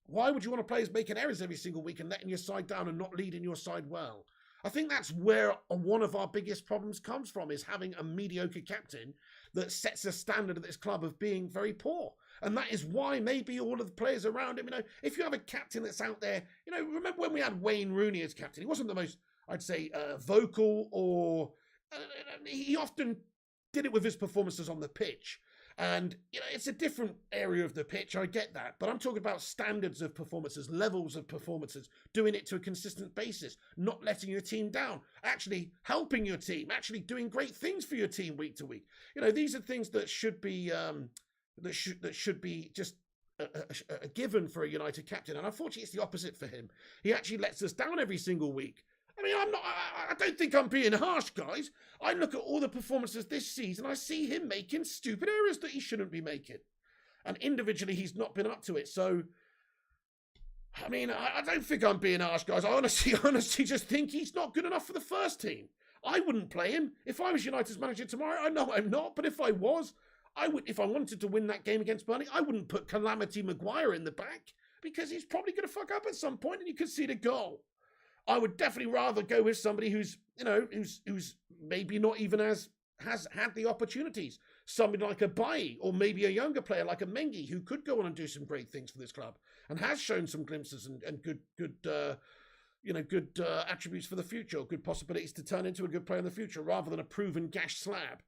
Why would you want players making errors every single week and letting your side down and not leading your side well? I think that's where one of our biggest problems comes from, is having a mediocre captain that sets a standard at this club of being very poor. And that is why maybe all of the players around him, if you have a captain that's out there, remember when we had Wayne Rooney as captain? He wasn't the most, I'd say, vocal or he often did it with his performances on the pitch. And, it's a different area of the pitch. I get that. But I'm talking about standards of performances, levels of performances, doing it to a consistent basis, not letting your team down, actually helping your team, actually doing great things for your team week to week. These are things that should be that should be just a given for a United captain. And unfortunately, it's the opposite for him. He actually lets us down every single week. I don't think I'm being harsh, guys. I look at all the performances this season, I see him making stupid errors that he shouldn't be making. And individually, he's not been up to it. So, I don't think I'm being harsh, guys. I honestly just think he's not good enough for the first team. I wouldn't play him. If I was United's manager tomorrow, I know I'm not, but if I was, I would. If I wanted to win that game against Burnley, I wouldn't put Calamity Maguire in the back because he's probably going to fuck up at some point and you could see the goal. I would definitely rather go with somebody who's maybe not even has had the opportunities. Somebody like a Bailly, or maybe a younger player like a Mengi, who could go on and do some great things for this club and has shown some glimpses and good attributes for the future, or good possibilities to turn into a good player in the future, rather than a proven gash slab.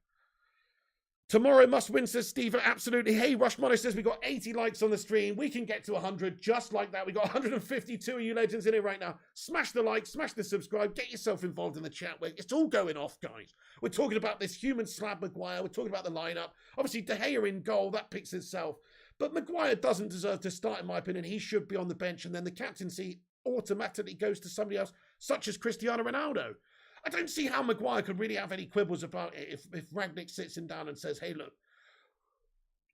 Tomorrow must win, says Steve. Absolutely. Hey, Rushmano says we got 80 likes on the stream. We can get to 100 just like that. We got 152 of you legends in here right now. Smash the like, smash the subscribe, get yourself involved in the chat. It's all going off, guys. We're talking about this human slab Maguire. We're talking about the lineup. Obviously, De Gea in goal. That picks itself. But Maguire doesn't deserve to start, in my opinion. He should be on the bench. And then the captaincy automatically goes to somebody else, such as Cristiano Ronaldo. I don't see how Maguire could really have any quibbles about it if Ragnick sits him down and says, hey, look,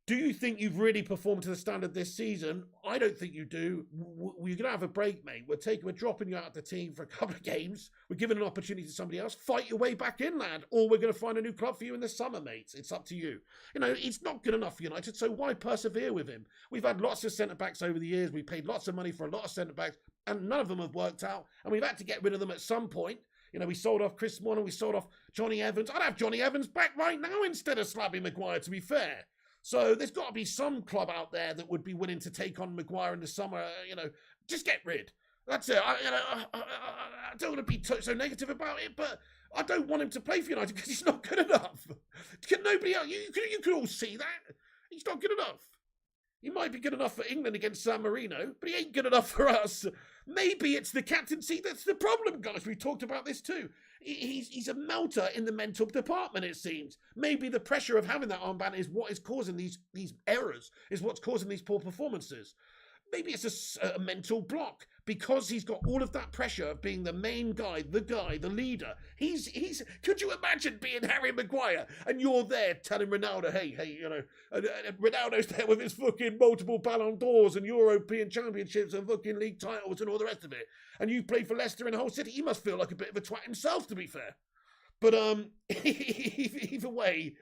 do you think you've really performed to the standard this season? I don't think you do. You're going to have a break, mate. We're dropping you out of the team for a couple of games. We're giving an opportunity to somebody else. Fight your way back in, lad. Or we're going to find a new club for you in the summer, mate. It's up to you. You know, it's not good enough for United, so why persevere with him? We've had lots of centre-backs over the years. We paid lots of money for a lot of centre-backs, and none of them have worked out. And we've had to get rid of them at some point. You know, we sold off Chris Swan and we sold off Johnny Evans. I'd have Johnny Evans back right now instead of slabbing Maguire, to be fair. So there's got to be some club out there that would be willing to take on Maguire in the summer. You know, just get rid. That's it. I don't want to be so negative about it, but I don't want him to play for United because he's not good enough. Nobody else, you could all see that. He's not good enough. He might be good enough for England against San Marino, but he ain't good enough for us. Maybe it's the captaincy that's the problem, guys. We talked about this too. He's a melter in the mental department, it seems. Maybe the pressure of having that armband is what is causing these errors, is what's causing these poor performances. Maybe it's a mental block because he's got all of that pressure of being the main guy, the leader. Could you imagine being Harry Maguire and you're there telling Ronaldo, hey, you know, and Ronaldo's there with his fucking multiple Ballon d'Ors and European Championships and fucking league titles and all the rest of it. And you play for Leicester and Hull City. He must feel like a bit of a twat himself, to be fair. But either way,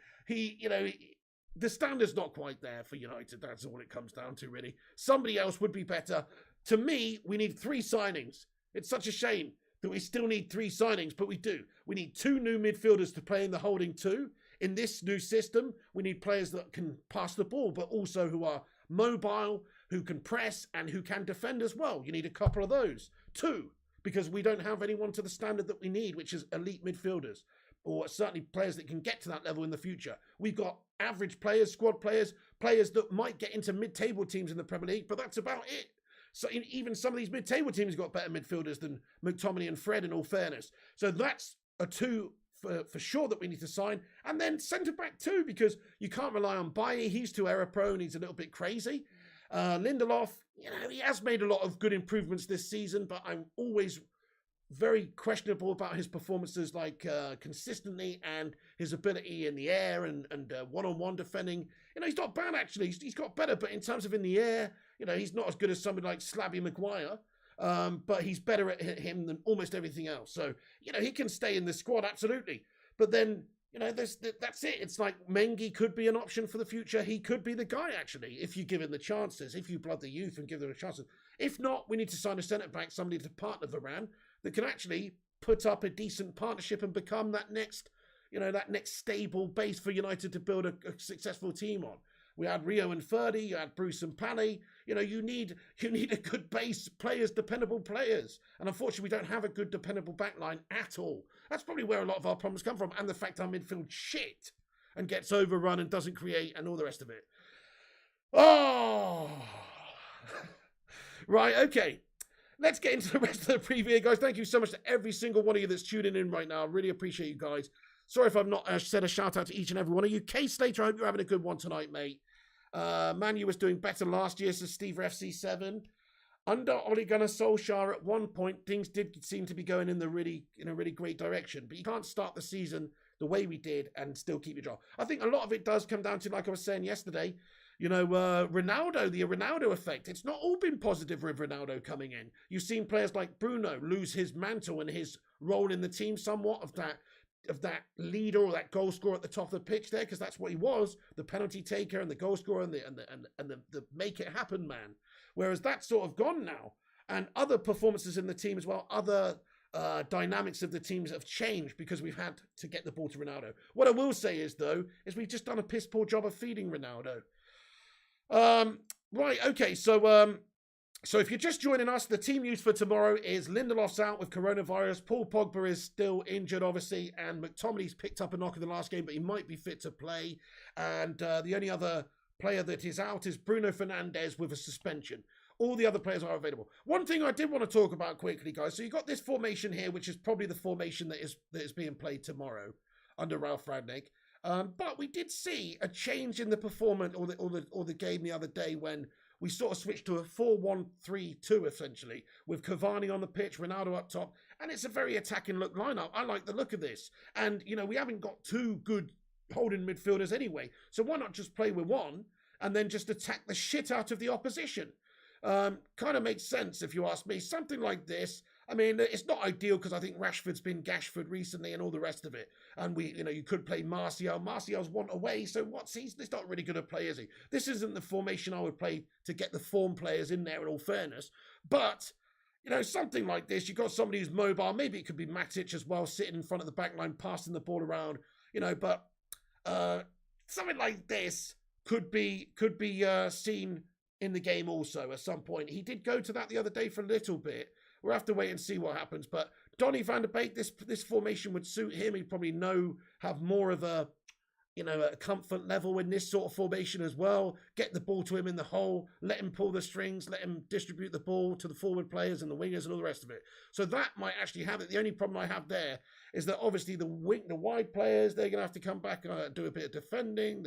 the standard's not quite there for United. That's all it comes down to, really. Somebody else would be better. To me, we need 3 signings. It's such a shame that we still need 3 signings, but we do. We need 2 new midfielders to play in the holding 2. In this new system, we need players that can pass the ball, but also who are mobile, who can press, and who can defend as well. You need a couple of those. 2, because we don't have anyone to the standard that we need, which is elite midfielders, or certainly players that can get to that level in the future. We've got average players, squad players, players that might get into mid-table teams in the Premier League, but that's about it. So even some of these mid-table teams got better midfielders than McTominay and Fred, in all fairness. So that's a 2 for sure that we need to sign. And then centre-back too, because you can't rely on Bailly. He's too error-prone. He's a little bit crazy. Lindelof, you know, he has made a lot of good improvements this season, but I'm always very questionable about his performances, like consistently, and his ability in the air and one-on-one defending. You know, he's not bad, actually. He's got better, but in terms of in the air, you know, he's not as good as somebody like Slabby Maguire, but he's better at him than almost everything else. So, you know, he can stay in the squad, absolutely. But then, you know, that's it. It's like Mengi could be an option for the future. He could be the guy, actually, if you give him the chances, if you blood the youth and give them a chance. If not, we need to sign a centre-back, somebody to partner Varane, that can actually put up a decent partnership and become that next stable base for United to build a successful team on. We had Rio and Ferdy, you had Bruce and Pally. You know, you need a good base, players, dependable players. And unfortunately, we don't have a good dependable backline at all. That's probably where a lot of our problems come from. And the fact our midfield shit and gets overrun and doesn't create and all the rest of it. Oh! Right, okay. Let's get into the rest of the preview, guys. Thank you so much to every single one of you that's tuning in right now. I really appreciate you guys. Sorry if I've not said a shout out to each and every one of you. K-Slater, I hope you're having a good one tonight, mate. Manu was doing better last year, says Steve FC7. Under Ole Gunnar Solskjaer, at one point, things did seem to be going in a really great direction. But you can't start the season the way we did and still keep your job. I think a lot of it does come down to, like I was saying yesterday, you know, Ronaldo, the Ronaldo effect. It's not all been positive with Ronaldo coming in. You've seen players like Bruno lose his mantle and his role in the team somewhat of that leader or that goal scorer at the top of the pitch there, because that's what he was, the penalty taker and the goal scorer and the make it happen man. Whereas that's sort of gone now, and other performances in the team as well, other dynamics of the teams have changed because we've had to get the ball to Ronaldo. What I will say is, though, is we've just done a piss poor job of feeding Ronaldo. Right, okay, so if you're just joining us, the team news for tomorrow is Lindelof's out with coronavirus, Paul Pogba is still injured, obviously, and McTominay's picked up a knock in the last game, but he might be fit to play, and the only other player that is out is Bruno Fernandes with a suspension. All the other players are available. One thing I did want to talk about quickly, guys, so you've got this formation here, which is probably the formation that is being played tomorrow under Ralph Ragnick. But we did see a change in the performance or the game the other day when we sort of switched to a 4-1-3-2 essentially, with Cavani on the pitch, Ronaldo up top, and it's a very attacking look lineup. I like the look of this. And, you know, we haven't got two good holding midfielders anyway, so why not just play with one and then just attack the shit out of the opposition? Kind of makes sense if you ask me. Something like this. I mean, it's not ideal because I think Rashford's been Gashford recently and all the rest of it. And you could play Martial. Martial's one away, so he's not really going to play, is he? This isn't the formation I would play to get the form players in there, in all fairness. But, you know, something like this, you've got somebody who's mobile. Maybe it could be Matic as well, sitting in front of the back line, passing the ball around, you know, but something like this could be seen in the game also at some point. He did go to that the other day for a little bit. We'll have to wait and see what happens. But Donny van de Beek, this formation would suit him. He'd probably have more of a comfort level in this sort of formation as well. Get the ball to him in the hole, let him pull the strings, let him distribute the ball to the forward players and the wingers and all the rest of it. So that might actually have it. The only problem I have there is that obviously the wide players, they're going to have to come back and do a bit of defending.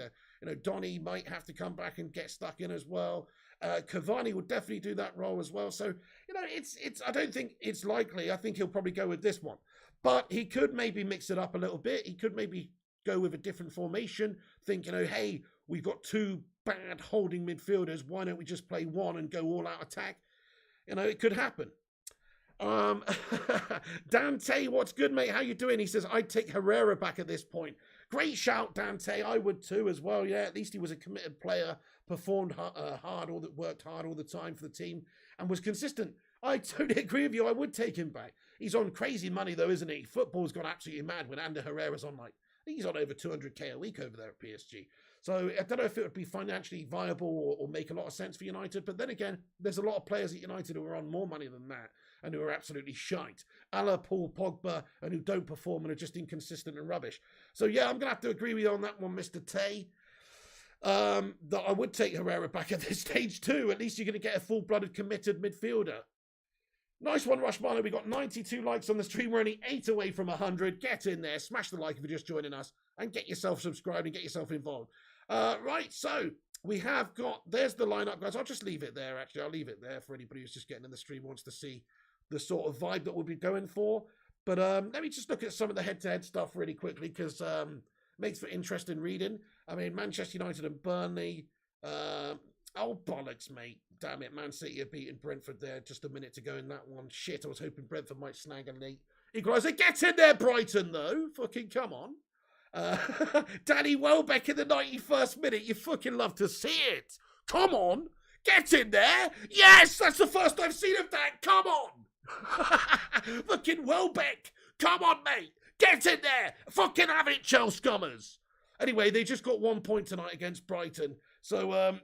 Donny might have to come back and get stuck in as well. Cavani would definitely do that role as well. So, it's I don't think it's likely. I think he'll probably go with this one. But he could maybe mix it up a little bit. He could maybe go with a different formation. Think, hey, we've got two bad holding midfielders. Why don't we just play one and go all out attack? It could happen. Dante, what's good, mate? How you doing? He says, I'd take Herrera back at this point. Great shout, Dante. I would too as well. Yeah, at least he was a committed player, performed worked hard all the time for the team, and was consistent. I totally agree with you. I would take him back. He's on crazy money though, isn't he? Football's gone absolutely mad when Ander Herrera's on I think he's on over 200k a week over there at PSG. So I don't know if it would be financially viable or make a lot of sense for United. But then again, there's a lot of players at United who are on more money than that and who are absolutely shite. A la Paul Pogba, and who don't perform and are just inconsistent and rubbish. So yeah, I'm going to have to agree with you on that one, Mr. Tay. That I would take Herrera back at this stage too. At least you're going to get a full-blooded, committed midfielder. Nice one, Rushmano. We got 92 likes on the stream. We're only 8 away from 100. Get in there. Smash the like if you're just joining us. And get yourself subscribed and get yourself involved. Right, so we have got... There's the lineup, guys. I'll just leave it there, actually. I'll leave it there for anybody who's just getting in the stream wants to see the sort of vibe that we'll be going for. But let me just look at some of the head-to-head stuff really quickly because makes for interesting reading. I mean, Manchester United and Burnley... Oh, bollocks, mate. Damn it, Man City have beaten Brentford there just a minute to go in that one. Shit, I was hoping Brentford might snag a late equaliser. Get in there, Brighton, though. Fucking come on. Danny Welbeck in the 91st minute. You fucking love to see it. Come on. Get in there. Yes, that's the first I've seen of that. Come on. Fucking Welbeck. Come on, mate. Get in there. Fucking have it, Chelsea scummers. Anyway, they just got 1 point tonight against Brighton. So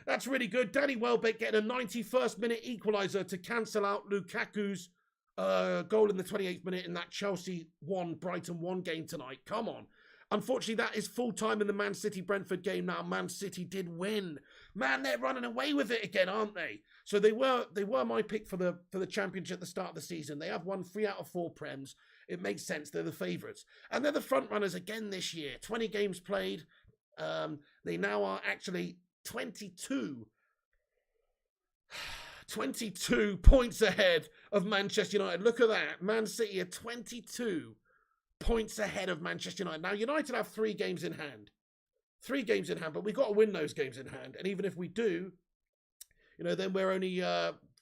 that's really good. Danny Welbeck getting a 91st minute equaliser to cancel out Lukaku's goal in the 28th minute in that Chelsea 1, Brighton 1 game tonight. Come on. Unfortunately, that is full time in the Man City-Brentford game now. Man City did win. Man, they're running away with it again, aren't they? So they were my pick for the championship at the start of the season. They have won 3 out of 4 Prems. It makes sense. They're the favourites. And they're the front runners again this year. 20 games played. They now are actually 22 points ahead of Manchester United. Look at that. Man City are 22 points ahead of Manchester United. Now, United have 3 games in hand. 3 games in hand, but we've got to win those games in hand. And even if we do, then we're only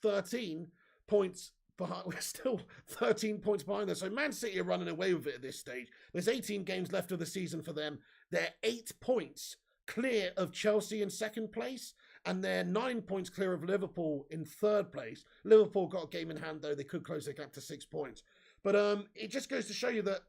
13 points behind. We're still 13 points behind them. So Man City are running away with it at this stage. There's 18 games left of the season for them. They're 8 points clear of Chelsea in second place, and they're 9 points clear of Liverpool in third place. Liverpool got a game in hand, though. They could close their gap to 6 points. But it just goes to show you that,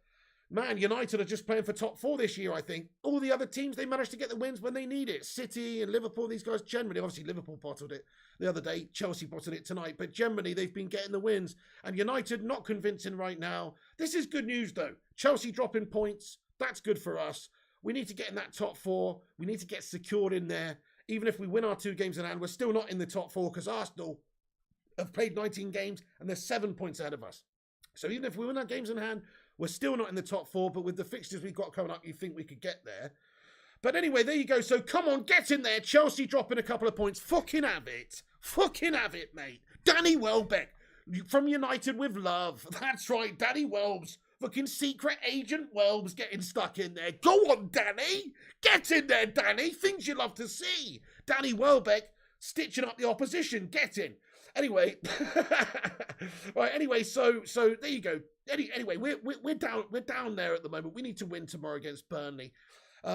man, United are just playing for top 4 this year, I think. All the other teams, they managed to get the wins when they need it. City and Liverpool, these guys generally, obviously Liverpool bottled it the other day. Chelsea bottled it tonight. But generally, they've been getting the wins. And United, not convincing right now. This is good news, though. Chelsea dropping points. That's good for us. We need to get in that top 4. We need to get secured in there. Even if we win our 2 games in hand, we're still not in the top 4 because Arsenal have played 19 games and they're 7 points ahead of us. So even if we win our games in hand, we're still not in the top 4. But with the fixtures we've got coming up, you think we could get there. But anyway, there you go. So come on, get in there. Chelsea dropping a couple of points. Fucking have it. Fucking have it, mate. Danny Welbeck from United with love. That's right, Danny Welbs. Fucking secret agent Welbs getting stuck in there. Go on, Danny. Get in there, Danny. Things you love to see. Danny Welbeck stitching up the opposition. Get in. Anyway, right. Anyway, so there you go. Anyway, we're down there at the moment. We need to win tomorrow against Burnley.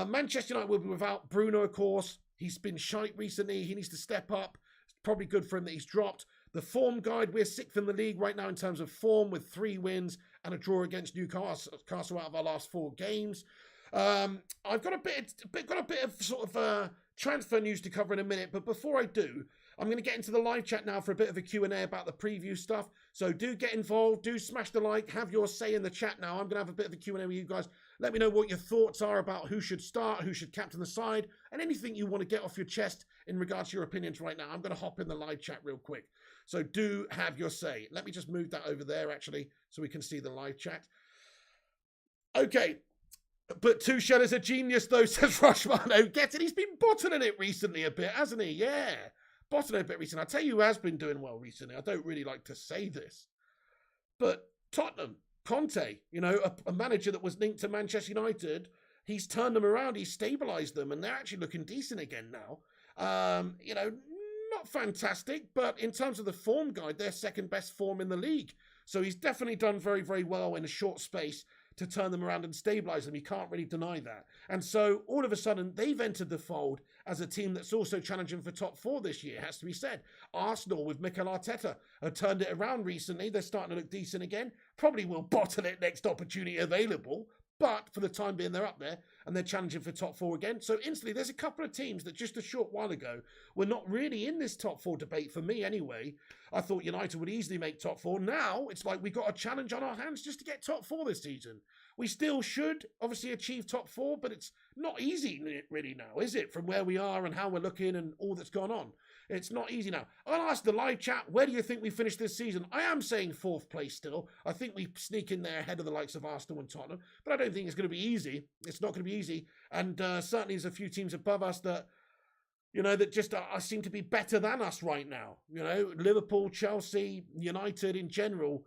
Manchester United will be without Bruno, of course. He's been shite recently. He needs to step up. It's probably good for him that he's dropped. The form guide, we're 6th in the league right now in terms of form with 3 wins and a draw against Newcastle out of our last 4 games. I've got a bit of sort of transfer news to cover in a minute, but before I do, I'm going to get into the live chat now for a bit of a Q&A about the preview stuff. So do get involved, do smash the like, have your say in the chat now. I'm going to have a bit of a Q&A with you guys. Let me know what your thoughts are about who should start, who should captain the side, and anything you want to get off your chest in regards to your opinions right now. I'm going to hop in the live chat real quick. So do have your say. Let me just move that over there, actually, so we can see the live chat. Okay. But Tuchel is a genius, though, says Rushmano. Get it? He's been bottling it recently a bit, hasn't he? Yeah. Bottling it a bit recently. I'll tell you who has been doing well recently. I don't really like to say this. But Tottenham, Conte, you know, a manager that was linked to Manchester United, he's turned them around. He's stabilised them, and they're actually looking decent again now. You know, not fantastic, but in terms of the form guide, they're second best form in the league. So he's definitely done very, very well in a short space to turn them around and stabilise them. You can't really deny that. And so all of a sudden, they've entered the fold as a team that's also challenging for top 4 this year, has to be said. Arsenal with Mikel Arteta have turned it around recently. They're starting to look decent again. Probably will bottle it next opportunity available. But for the time being, they're up there and they're challenging for top 4 again. So instantly, there's a couple of teams that just a short while ago were not really in this top 4 debate, for me anyway. I thought United would easily make top 4. Now, it's like we've got a challenge on our hands just to get top 4 this season. We still should, obviously, achieve top 4, but it's not easy really now, is it? From where we are and how we're looking and all that's gone on. It's not easy now. I'll ask the live chat, where do you think we finish this season? I am saying 4th place still. I think we sneak in there ahead of the likes of Arsenal and Tottenham, but I don't think it's going to be easy. It's not going to be easy. And certainly there's a few teams above us that, you know, that just seem to be better than us right now. You know, Liverpool, Chelsea, United in general.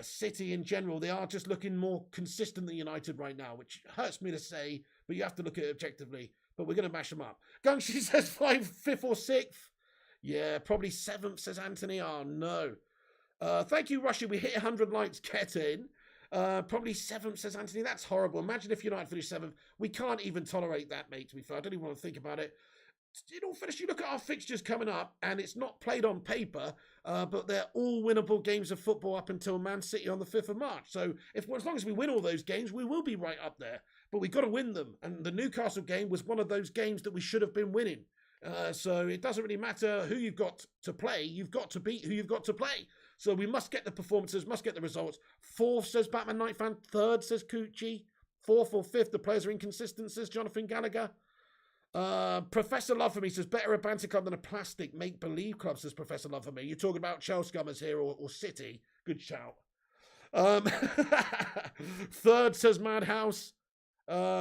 City in general, they are just looking more consistent than United right now, which hurts me to say, but you have to look at it objectively. But we're going to mash them up. Gunshi says 5th or 6th. Yeah, probably 7th, says Anthony. Oh, no. Thank you, Russia. We hit 100 likes. Get in. Probably 7th, says Anthony. That's horrible. Imagine if United finished 7th. We can't even tolerate that, mate, to be fair. I don't even want to think about it. In all fairness, you look at our fixtures coming up, and it's not played on paper, but they're all winnable games of football up until Man City on the 5th of March. So as long as we win all those games, we will be right up there. But we've got to win them. And the Newcastle game was one of those games that we should have been winning. So it doesn't really matter who you've got to play. You've got to beat who you've got to play. So we must get the performances, must get the results. 4th, says Batman Night Fan. 3rd, says Coochie. 4th or 5th, the players are inconsistent, says Jonathan Gallagher. Professor Love for me says, better a banter club than a plastic make-believe club, says Professor Love for me. You're talking about Chelsea Scummers here or City. Good shout. 3rd, says Madhouse.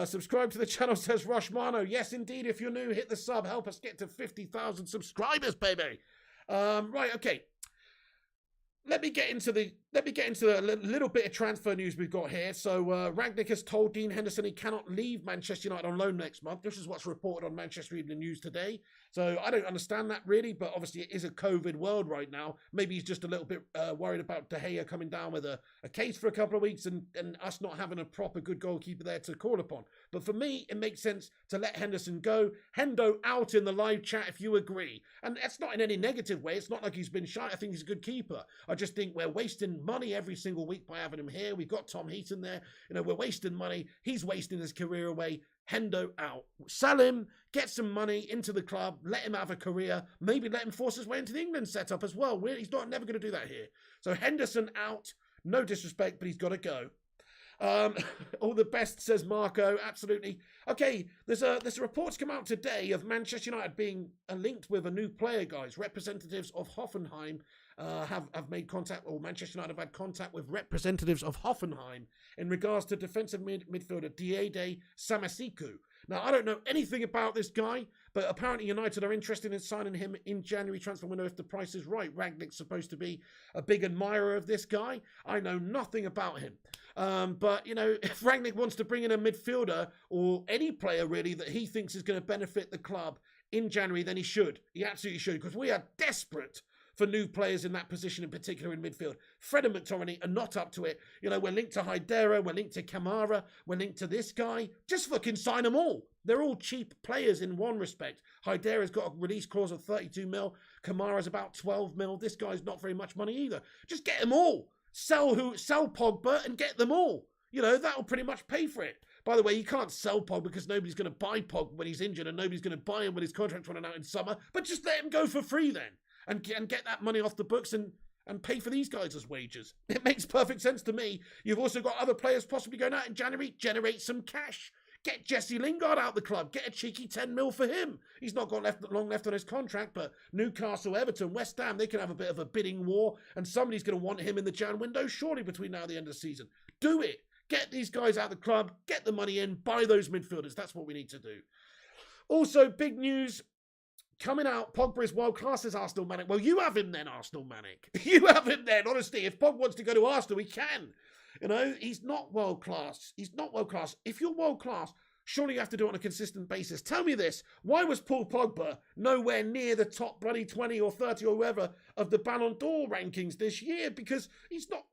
Subscribe to the channel, says Rushmano. Yes, indeed. If you're new, hit the sub. Help us get to 50,000 subscribers, baby. Right, okay. Let me get into a little bit of transfer news we've got here. So Ragnik has told Dean Henderson he cannot leave Manchester United on loan next month. This is what's reported on Manchester Evening News today. So I don't understand that really, but obviously it is a COVID world right now. Maybe he's just a little bit worried about De Gea coming down with a case for a couple of weeks and us not having a proper good goalkeeper there to call upon. But for me, it makes sense to let Henderson go. Hendo out in the live chat if you agree. And that's not in any negative way. It's not like he's been shy. I think he's a good keeper. I just think we're wasting money every single week by having him here. We've got Tom Heaton there. You know, we're wasting money. He's wasting his career away. Hendo out. Sell him, get some money into the club, let him have a career, maybe let him force his way into the England setup as well. He's never going to do that here. So Henderson out. No disrespect, but he's got to go. All the best, says Marco. Absolutely. Okay, there's a reports come out today of Manchester United being linked with a new player, guys. Representatives of Hoffenheim have made contact, or Manchester United have had contact with representatives of Hoffenheim in regards to defensive midfielder Diede Samasiku. Now, I don't know anything about this guy, but apparently United are interested in signing him in January transfer window if the price is right. Ragnick's supposed to be a big admirer of this guy. I know nothing about him. But, you know, if Ragnick wants to bring in a midfielder or any player really that he thinks is going to benefit the club in January, then he should. He absolutely should, because we are desperate for new players in that position, in particular in midfield. Fred and McTominay are not up to it. You know, we're linked to Hydera, we're linked to Kamara, we're linked to this guy. Just fucking sign them all. They're all cheap players in one respect. Hydera's got a release clause of 32 mil. Kamara's about 12 mil. This guy's not very much money either. Just get them all. Sell Pogba and get them all. You know, that'll pretty much pay for it. By the way, you can't sell Pogba because nobody's going to buy Pogba when he's injured and nobody's going to buy him when his contract's running out in summer. But just let him go for free then. And get that money off the books and pay for these guys as wages. It makes perfect sense to me. You've also got other players possibly going out in January. Generate some cash. Get Jesse Lingard out of the club. Get a cheeky 10 mil for him. He's not got long left on his contract, but Newcastle, Everton, West Ham, they can have a bit of a bidding war, and somebody's going to want him in the Jan window, surely, between now and the end of the season. Do it. Get these guys out of the club. Get the money in. Buy those midfielders. That's what we need to do. Also, big news coming out, Pogba is world class as Arsenal Manic. Well, you have him then, Arsenal Manic. You have him then, honestly. If Pogba wants to go to Arsenal, he can. You know, he's not world class. He's not world class. If you're world class, surely you have to do it on a consistent basis. Tell me this. Why was Paul Pogba nowhere near the top bloody 20 or 30 or whoever of the Ballon d'Or rankings this year? Because he's not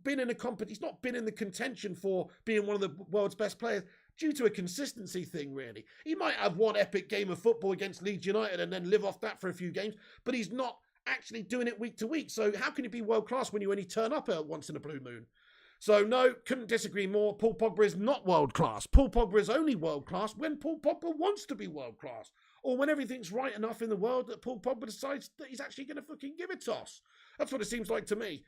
been in he's not been in the contention for being one of the world's best players due to a consistency thing, really. He might have one epic game of football against Leeds United and then live off that for a few games, but he's not actually doing it week to week. So how can you be world class when you only turn up once in a blue moon? So no, couldn't disagree more. Paul Pogba is not world class. Paul Pogba is only world class when Paul Pogba wants to be world class, or when everything's right enough in the world that Paul Pogba decides that he's actually going to fucking give it to us. That's what it seems like to me.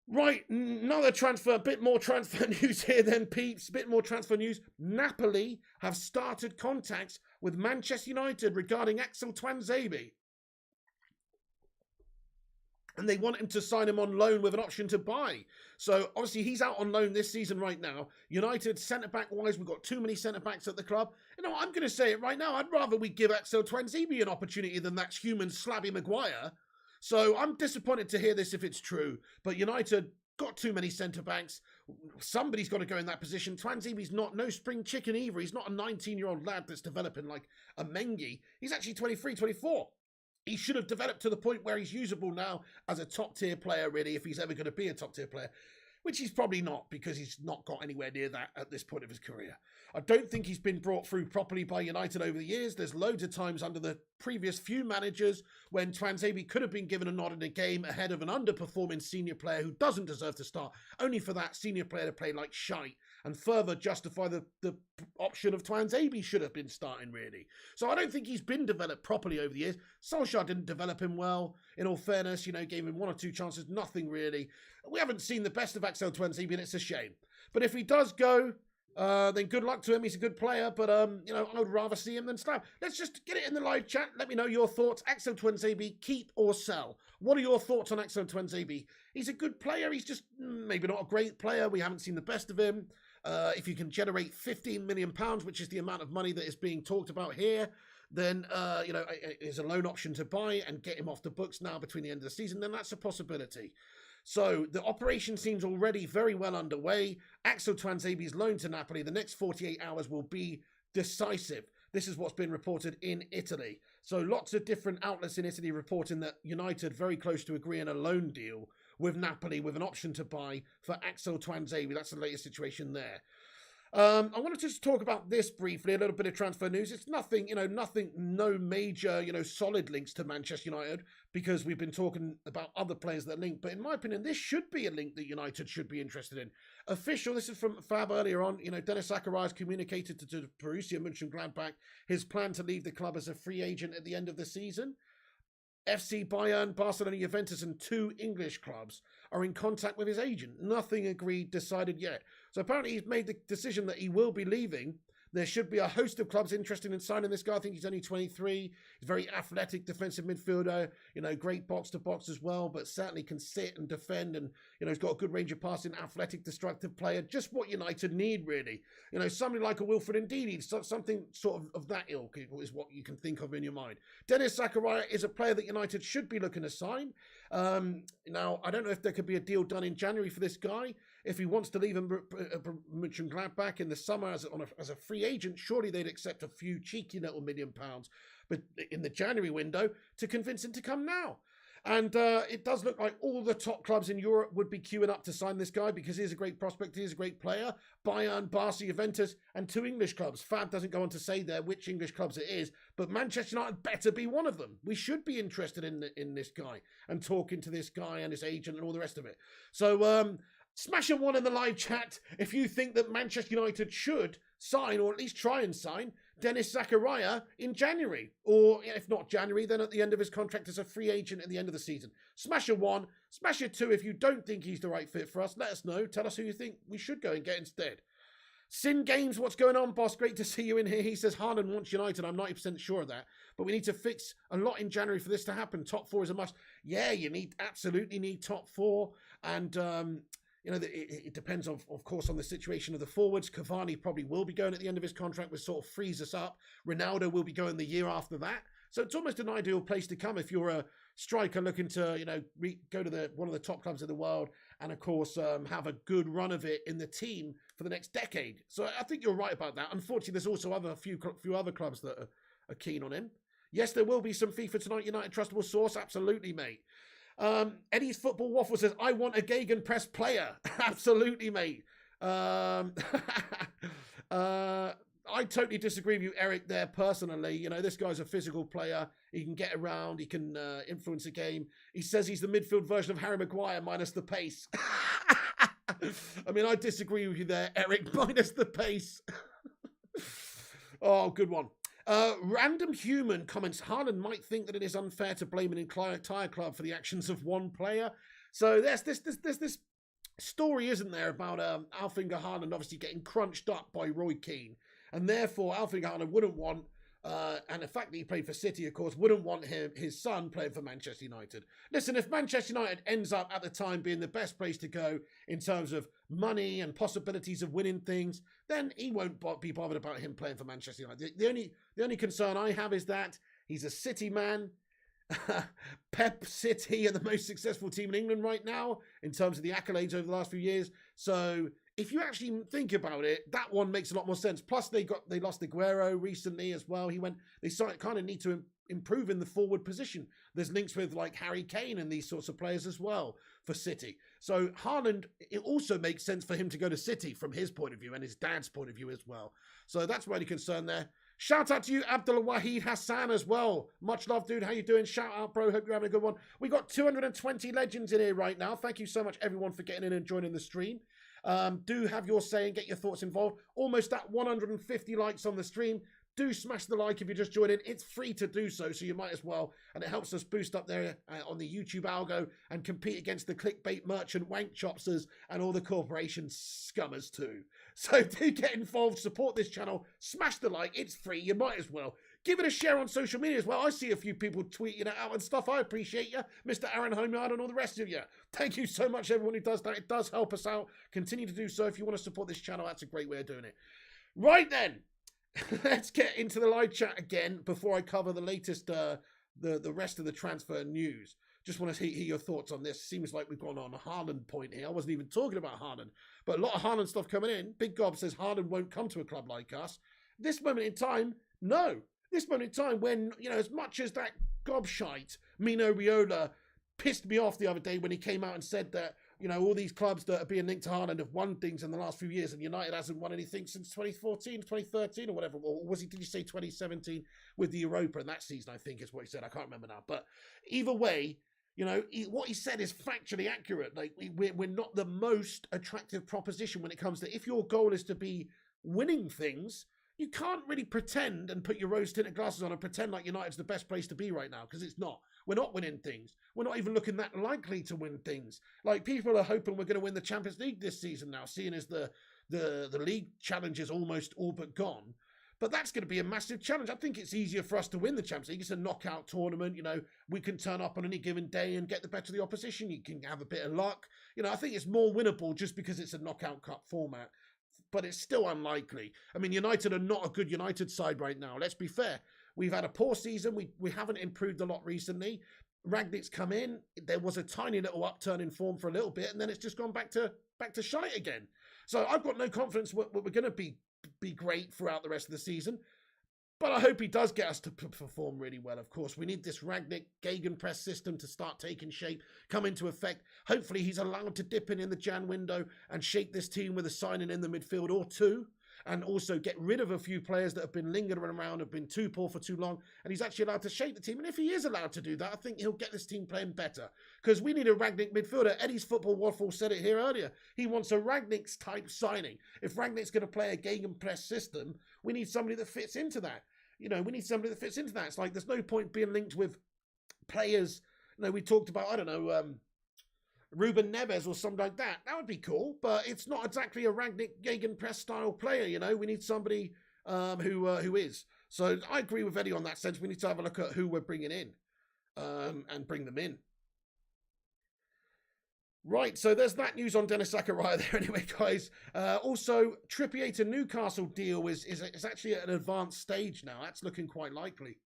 Right, another transfer, bit more transfer news here then, peeps. Bit more transfer news. Napoli have started contacts with Manchester United regarding Axel Tuanzebe. And they want him to sign him on loan with an option to buy. So, obviously, he's out on loan this season right now. United, centre-back-wise, we've got too many centre-backs at the club. You know, I'm going to say it right now. I'd rather we give Axel Tuanzebe an opportunity than that human slabby Maguire. So, I'm disappointed to hear this if it's true. But United got too many centre-backs. Somebody's got to go in that position. Tuanzebe's no spring chicken either. He's not a 19-year-old lad that's developing like a Mengi. He's actually 23, 24. He should have developed to the point where he's usable now as a top-tier player, really, if he's ever going to be a top-tier player, which he's probably not because he's not got anywhere near that at this point of his career. I don't think he's been brought through properly by United over the years. There's loads of times under the previous few managers when Tuanzebe could have been given a nod in a game ahead of an underperforming senior player who doesn't deserve to start, only for that senior player to play like shite and further justify the option of Tuanzebe should have been starting, really. So I don't think he's been developed properly over the years. Solskjaer didn't develop him well, in all fairness, you know, gave him one or two chances, nothing really. We haven't seen the best of Axel Tuanzebe, and it's a shame. But if he does go, then good luck to him. He's a good player, but you know, I would rather see him than Slav. Let's just get it in the live chat. Let me know your thoughts. Axel Tuanzebe, keep or sell? What are your thoughts on Axel Tuanzebe? He's a good player. He's just maybe not a great player. We haven't seen the best of him. If you can generate £15 million, which is the amount of money that is being talked about here, then, you know, is a loan option to buy and get him off the books now between the end of the season, then that's a possibility. So the operation seems already very well underway. Axel Tuanzebe's loan to Napoli, the next 48 hours will be decisive. This is what's been reported in Italy. So lots of different outlets in Italy reporting that United very close to agreeing a loan deal with Napoli with an option to buy for Axel Tuanzebe. That's the latest situation there. I wanted to just talk about this briefly, a little bit of transfer news. It's nothing, you know, no major, you know, solid links to Manchester United because we've been talking about other players that are linked. But in my opinion, this should be a link that United should be interested in. Official, this is from Fab earlier on, you know, Dennis Zacharias communicated to Borussia Mönchengladbach his plan to leave the club as a free agent at the end of the season. FC Bayern, Barcelona, Juventus and 2 English clubs are in contact with his agent. Nothing agreed, decided yet. So apparently he's made the decision that he will be leaving, There should be a host of clubs interested in signing this guy. I think he's only 23. He's a very athletic defensive midfielder, great box-to-box as well, but certainly can sit and defend, and, he's got a good range of passing, athletic, destructive player. Just what United need, really. Somebody like a Wilfred Ndidi, something sort of that ilk is what you can think of in your mind. Dennis Zakaria is a player that United should be looking to sign. Now, I don't know if there could be a deal done in January for this guy. If he wants to leave Mönchengladbach in the summer as a free agent, surely they'd accept a few cheeky little £1 million, but in the January window, to convince him to come now. And it does look like all the top clubs in Europe would be queuing up to sign this guy, because he's a great prospect, he's a great player. Bayern, Barca, Juventus, and 2 English clubs. Fab doesn't go on to say there which English clubs it is, but Manchester United better be one of them. We should be interested in this guy and talking to this guy and his agent and all the rest of it. So, smash a 1 in the live chat if you think that Manchester United should sign, or at least try and sign, Dennis Zakaria in January. Or if not January, then at the end of his contract as a free agent at the end of the season. Smash a 1, smash a 2 if you don't think he's the right fit for us. Let us know. Tell us who you think we should go and get instead. Sin Games, what's going on, boss? Great to see you in here. He says Haaland wants United. I'm 90% sure of that. But we need to fix a lot in January for this to happen. Top 4 is a must. Yeah, you absolutely need top 4. And it depends, of course, on the situation of the forwards. Cavani probably will be going at the end of his contract, which sort of frees us up. Ronaldo will be going the year after that. So it's almost an ideal place to come if you're a striker looking to, go to one of the top clubs in the world and, of course, have a good run of it in the team for the next decade. So I think you're right about that. Unfortunately, there's also a few other clubs that are keen on him. Yes, there will be some FIFA Tonight United trustable source. Absolutely, mate. Eddie's Football Waffle says, I want a Gegenpress player. Absolutely, mate. I totally disagree with you, Eric, there personally. This guy's a physical player. He can get around. He can influence a game. He says he's the midfield version of Harry Maguire minus the pace. I mean, I disagree with you there, Eric, minus the pace. Oh, good one. Random Human comments, Haaland might think that it is unfair to blame an entire club for the actions of one player. So there's this story, isn't there, about Alf-Inge Haaland obviously getting crunched up by Roy Keane. And therefore, Alf-Inge Haaland wouldn't want, and the fact that he played for City, of course, wouldn't want his son playing for Manchester United. Listen, if Manchester United ends up at the time being the best place to go in terms of money and possibilities of winning things, then he won't be bothered about him playing for Manchester United. The only concern I have is that he's a City man. Pep City are the most successful team in England right now in terms of the accolades over the last few years. So if you actually think about it, that one makes a lot more sense. Plus, they lost Aguero recently as well. They kind of need to improve in the forward position. There's links with like Harry Kane and these sorts of players as well for City. So Haaland, it also makes sense for him to go to City from his point of view and his dad's point of view as well. So that's my only concern there. Shout out to you, Abdul Wahid Hassan, as well. Much love, dude. How you doing? Shout out, bro. Hope you're having a good one. We got 220 legends in here right now. Thank you so much, everyone, for getting in and joining the stream. Do have your say and get your thoughts involved. Almost at 150 likes on the stream. Do smash the like if you're just joining. It's free to do so you might as well. And it helps us boost up there on the YouTube algo and compete against the clickbait merchant wank chopsters and all the corporation scummers too. So do get involved, support this channel, smash the like. It's free. You might as well. Give it a share on social media as well. I see a few people tweeting it out and stuff. I appreciate you, Mr. Aaron Homeyard and all the rest of you. Thank you so much, everyone who does that. It does help us out. Continue to do so. If you want to support this channel, that's a great way of doing it. Right then. Let's get into the live chat again before I cover the latest, the rest of the transfer news. Just want to hear your thoughts on this. Seems like we've gone on a Haaland point here. I wasn't even talking about Haaland, but a lot of Haaland stuff coming in. Big Gob says Haaland won't come to a club like us. This moment in time, no. This moment in time when, as much as that gobshite, Mino Raiola, pissed me off the other day when he came out and said that, all these clubs that are being linked to Haaland have won things in the last few years, and United hasn't won anything since 2014, 2013, or whatever. Or did you say 2017 with the Europa in that season, I think is what he said. I can't remember now. But either way, what he said is factually accurate. Like, we're not the most attractive proposition when it comes to, if your goal is to be winning things, you can't really pretend and put your rose-tinted glasses on and pretend like United's the best place to be right now, because it's not. We're not winning things. We're not even looking that likely to win things. Like, people are hoping we're going to win the Champions League this season now, seeing as the the league challenge is almost all but gone. But that's going to be a massive challenge. I think it's easier for us to win the Champions League. It's a knockout tournament. You know, we can turn up on any given day and get the better of the opposition. You can have a bit of luck. You know, I think it's more winnable just because it's a knockout cup format. But it's still unlikely. I mean, United are not a good United side right now. Let's be fair. We've had a poor season. We haven't improved a lot recently. Ragnik's come in. There was a tiny little upturn in form for a little bit, and then it's just gone back to shite again. So I've got no confidence we're going to be great throughout the rest of the season. But I hope he does get us to perform really well, of course. We need this Ragnik gegenpress system to start taking shape, come into effect. Hopefully he's allowed to dip in the Jan window and shake this team with a signing in the midfield or two. And also get rid of a few players that have been lingering around, have been too poor for too long. And he's actually allowed to shape the team. And if he is allowed to do that, I think he'll get this team playing better. Because we need a Ragnik midfielder. Eddie's Football Waffle said it here earlier. He wants a Ragnik's type signing. If Ragnik's going to play a gegenpress system, we need somebody that fits into that. You know, we need somebody that fits into that. It's like there's no point being linked with players. You know, we talked about, I don't know, Ruben Neves or something like that. That would be cool, but it's not exactly a Ragnik gegenpress style player, you know. We need somebody who is. So I agree with Eddie on that sense. We need to have a look at who we're bringing in and bring them in. Right, so there's that news on Dennis Zakaria there anyway, guys. Also, Trippier to Newcastle deal is actually at an advanced stage now. That's looking quite likely.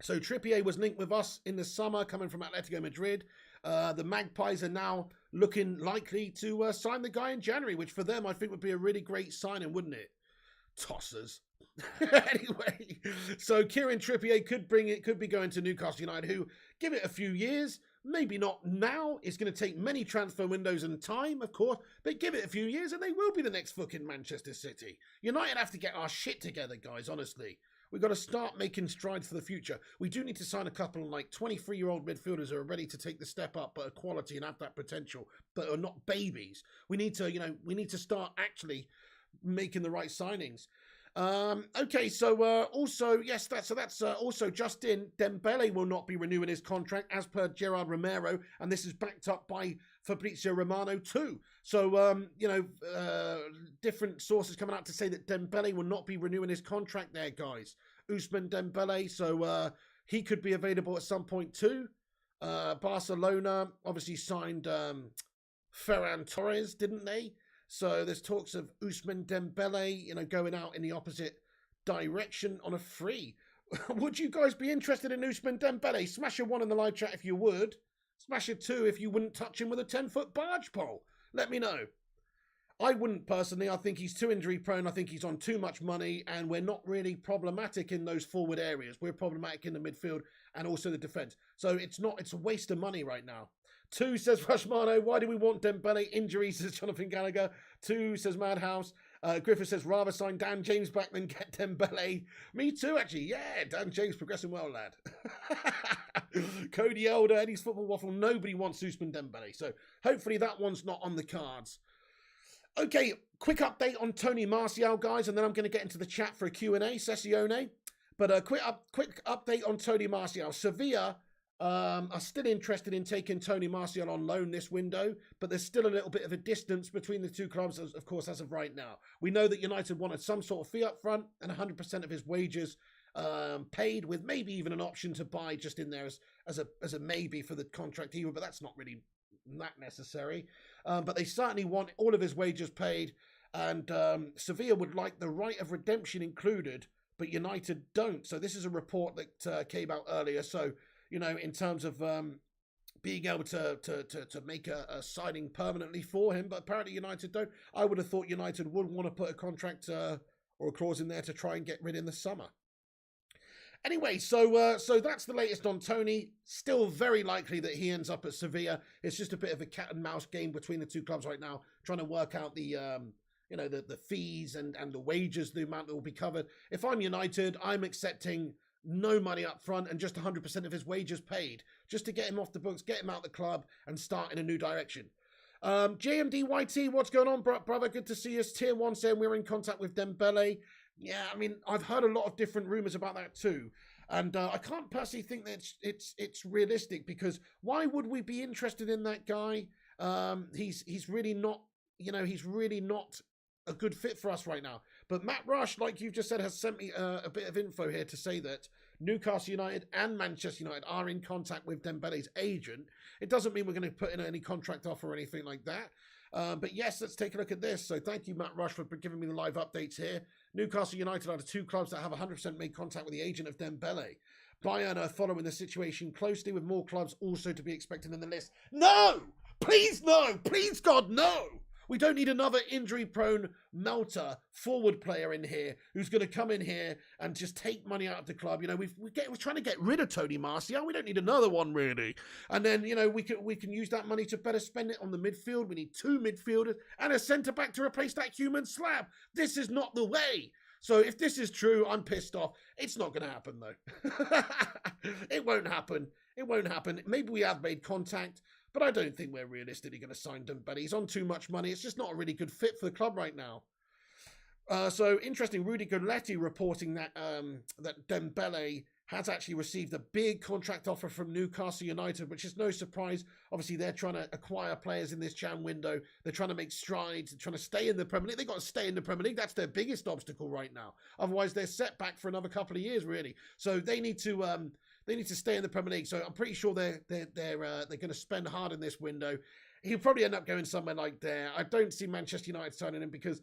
So Trippier was linked with us in the summer, coming from Atletico Madrid. The Magpies are now looking likely to sign the guy in January, which for them I think would be a really great signing, wouldn't it? Tossers. Anyway, so Kieran Trippier could be going to Newcastle United, who give it a few years. Maybe not now. It's going to take many transfer windows and time, of course, but give it a few years and they will be the next fucking Manchester City. United have to get our shit together, guys, honestly. We've got to start making strides for the future. We do need to sign a couple of like 23-year-old midfielders who are ready to take the step up, but are quality and have that potential, but are not babies. We need to start actually making the right signings. Okay, so also, yes, that's also just in. Dembele will not be renewing his contract as per Gerard Romero, and this is backed up by Fabrizio Romano too. So, different sources coming out to say that Dembele will not be renewing his contract there, guys. Ousmane Dembele, so he could be available at some point too. Barcelona obviously signed Ferran Torres, didn't they? So there's talks of Ousmane Dembele, going out in the opposite direction on a free. Would you guys be interested in Ousmane Dembele? Smash a 1 in the live chat if you would. Smash a 2 if you wouldn't touch him with a 10-foot barge pole. Let me know. I wouldn't personally. I think he's too injury prone. I think he's on too much money, and we're not really problematic in those forward areas. We're problematic in the midfield and also the defence. So it's a waste of money right now. 2 says Rushmano, why do we want Dembele? Injuries, says Jonathan Gallagher. 2 says Madhouse. Griffith says rather sign Dan James back than get Dembele. Me too, actually. Yeah, Dan James progressing well, lad. Cody Elder, Eddie's Football Waffle. Nobody wants Ousmane Dembele. So hopefully that one's not on the cards. Okay, quick update on Tony Martial, guys, and then I'm going to get into the chat for a Q&A, Sessione. But a quick update on Tony Martial. Sevilla are still interested in taking Tony Martial on loan this window, but there's still a little bit of a distance between the two clubs, of course, as of right now. We know that United wanted some sort of fee up front and 100% of his wages paid, with maybe even an option to buy just in there as a maybe for the contract either, but that's not really that necessary. But they certainly want all of his wages paid, and Sevilla would like the right of redemption included, but United don't. So this is a report that came out earlier. So in terms of being able to make a signing permanently for him, but apparently United don't. I would have thought United would want to put a contract or a clause in there to try and get rid in the summer. Anyway, so that's the latest on Tony. Still very likely that he ends up at Sevilla. It's just a bit of a cat and mouse game between the two clubs right now, trying to work out the fees and the wages, the amount that will be covered. If I'm United, I'm accepting no money up front and just 100% of his wages paid, just to get him off the books, get him out the club and start in a new direction. JMDYT, what's going on, brother? Good to see us. Tier 1 saying we're in contact with Dembele. Yeah, I mean, I've heard a lot of different rumours about that too. And I can't personally think that it's realistic, because why would we be interested in that guy? He's really not you know, he's really not a good fit for us right now. But Matt Rush, like you've just said, has sent me a bit of info here to say that Newcastle United and Manchester United are in contact with Dembele's agent. It doesn't mean we're going to put in any contract offer or anything like that. But yes, let's take a look at this. So thank you, Matt Rush, for giving me the live updates here. Newcastle United are the two clubs that have 100% made contact with the agent of Dembele. Bayern are following the situation closely, with more clubs also to be expected in the list. No! Please no! Please God, no! We don't need another injury-prone melter forward player in here who's going to come in here and just take money out of the club. You know, we're trying to get rid of Tony Martial. We don't need another one, really. And then, you know, we can use that money to better spend it on the midfield. We need 2 midfielders and a centre-back to replace that human slab. This is not the way. So if this is true, I'm pissed off. It's not going to happen, though. It won't happen. It won't happen. Maybe we have made contact, but I don't think we're realistically going to sign Dembele. He's on too much money. It's just not a really good fit for the club right now. So interesting, Rudy Goletti reporting that that Dembele has actually received a big contract offer from Newcastle United, which is no surprise. Obviously, they're trying to acquire players in this Jan window. They're trying to make strides. They're trying to stay in the Premier League. They've got to stay in the Premier League. That's their biggest obstacle right now. Otherwise, they're set back for another couple of years, really. So they need to stay in the Premier League. So I'm pretty sure they're going to spend hard in this window. He'll probably end up going somewhere like there. I don't see Manchester United signing him because,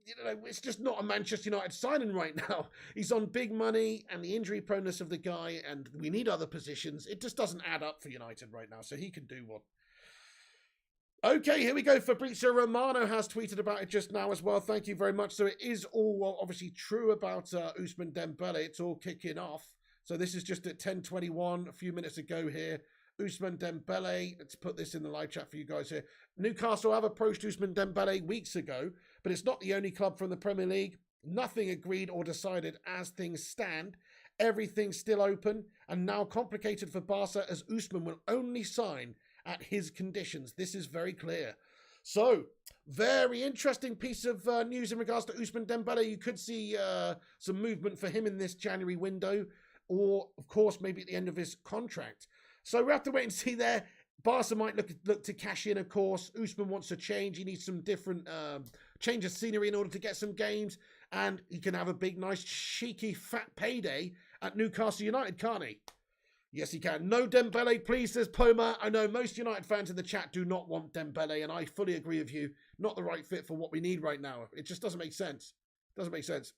you know, it's just not a Manchester United signing right now. He's on big money, and the injury proneness of the guy, and we need other positions. It just doesn't add up for United right now, so he can do one. Okay, here we go. Fabrizio Romano has tweeted about it just now as well. Thank you very much. So it is all obviously true about Ousmane Dembele. It's all kicking off. So this is just at 10:21, a few minutes ago here. Ousmane Dembele, let's put this in the live chat for you guys here. Newcastle have approached Ousmane Dembele weeks ago, but it's not the only club from the Premier League. Nothing agreed or decided as things stand. Everything's still open and now complicated for Barca, as Ousmane will only sign at his conditions. This is very clear. So, very interesting piece of news in regards to Ousmane Dembele. You could see some movement for him in this January window, or, of course, maybe at the end of his contract. So we have to wait and see there. Barca might look to cash in, of course. Ousmane wants to change. He needs some different change of scenery in order to get some games. And he can have a big, nice, cheeky, fat payday at Newcastle United, can't he? Yes, he can. No Dembele, please, says Poma. I know most United fans in the chat do not want Dembele, and I fully agree with you. Not the right fit for what we need right now. It just doesn't make sense. Doesn't make sense.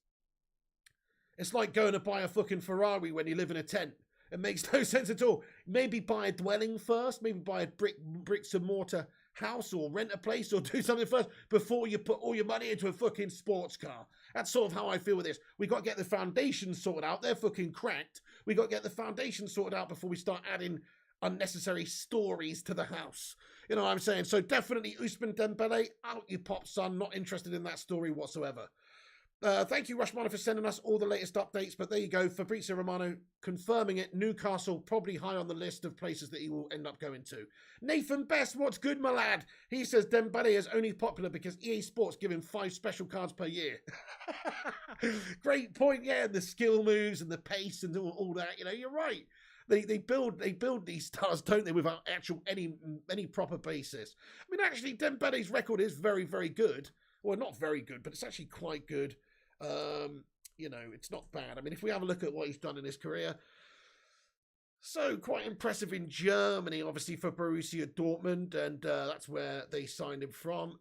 It's like going to buy a fucking Ferrari when you live in a tent. It makes no sense at all. Maybe buy a dwelling first. Maybe buy a bricks and mortar house, or rent a place, or do something first before you put all your money into a fucking sports car. That's sort of how I feel with this. We got to get the foundations sorted out. They're fucking cracked. We got to get the foundations sorted out before we start adding unnecessary stories to the house. You know what I'm saying? So definitely Ousmane Dembele, out you pop, son. Not interested in that story whatsoever. Thank you, Rushmano, for sending us all the latest updates. But there you go. Fabrizio Romano confirming it. Newcastle probably high on the list of places that he will end up going to. Nathan Best, what's good, my lad? He says Dembele is only popular because EA Sports give him 5 special cards per year. Great point. Yeah, the skill moves and the pace and all that. You know, you're right. They build these stars, don't they, without actual any proper basis. I mean, actually, Dembele's record is very, very good. Well, not very good, but it's actually quite good. You know, it's not bad. I mean, if we have a look at what he's done in his career, so quite impressive in Germany, obviously, for Borussia Dortmund, and that's where they signed him from.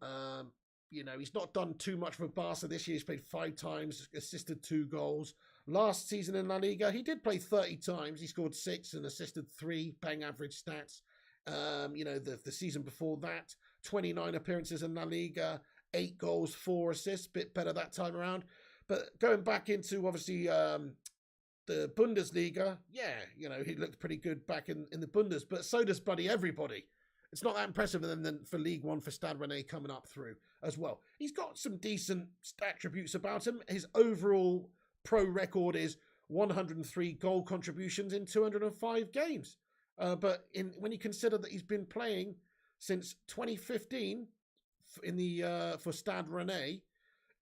You know, he's not done too much for Barca this year. He's played 5 times, assisted 2 goals. Last season in La Liga, he did play 30 times. He scored 6 and assisted 3, bang average stats. You know, the season before that, 29 appearances in La Liga, 8 goals, 4 assists, bit better that time around. But going back into, obviously, the Bundesliga, yeah, you know, he looked pretty good back in the Bundes, but so does bloody everybody. It's not that impressive than for League One for Stade Rennais coming up through as well. He's got some decent attributes about him. His overall pro record is 103 goal contributions in 205 games. But when you consider that he's been playing since 2015 for Stade Rennais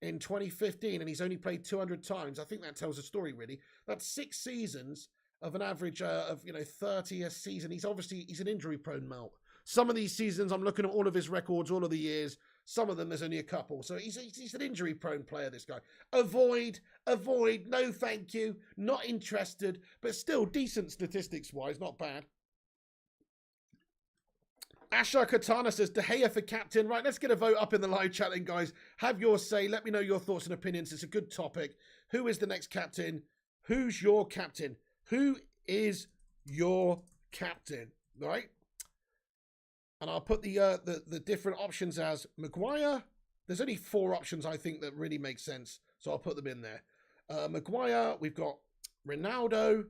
in 2015, and he's only played 200 times. I think that tells a story, really. That's 6 seasons of an average of 30 a season. He's an injury-prone melt. Some of these seasons, I'm looking at all of his records, all of the years. Some of them, there's only a couple. So he's an injury-prone player, this guy. Avoid, no thank you, not interested, but still decent statistics-wise, not bad. Asha Katana says, De Gea for captain. Right, let's get a vote up in the live chat then, guys. Have your say. Let me know your thoughts and opinions. It's a good topic. Who is the next captain? Who's your captain? Who is your captain? Right? And I'll put the different options as Maguire. There's only 4 options I think that really make sense. So I'll put them in there. Maguire, we've got Ronaldo.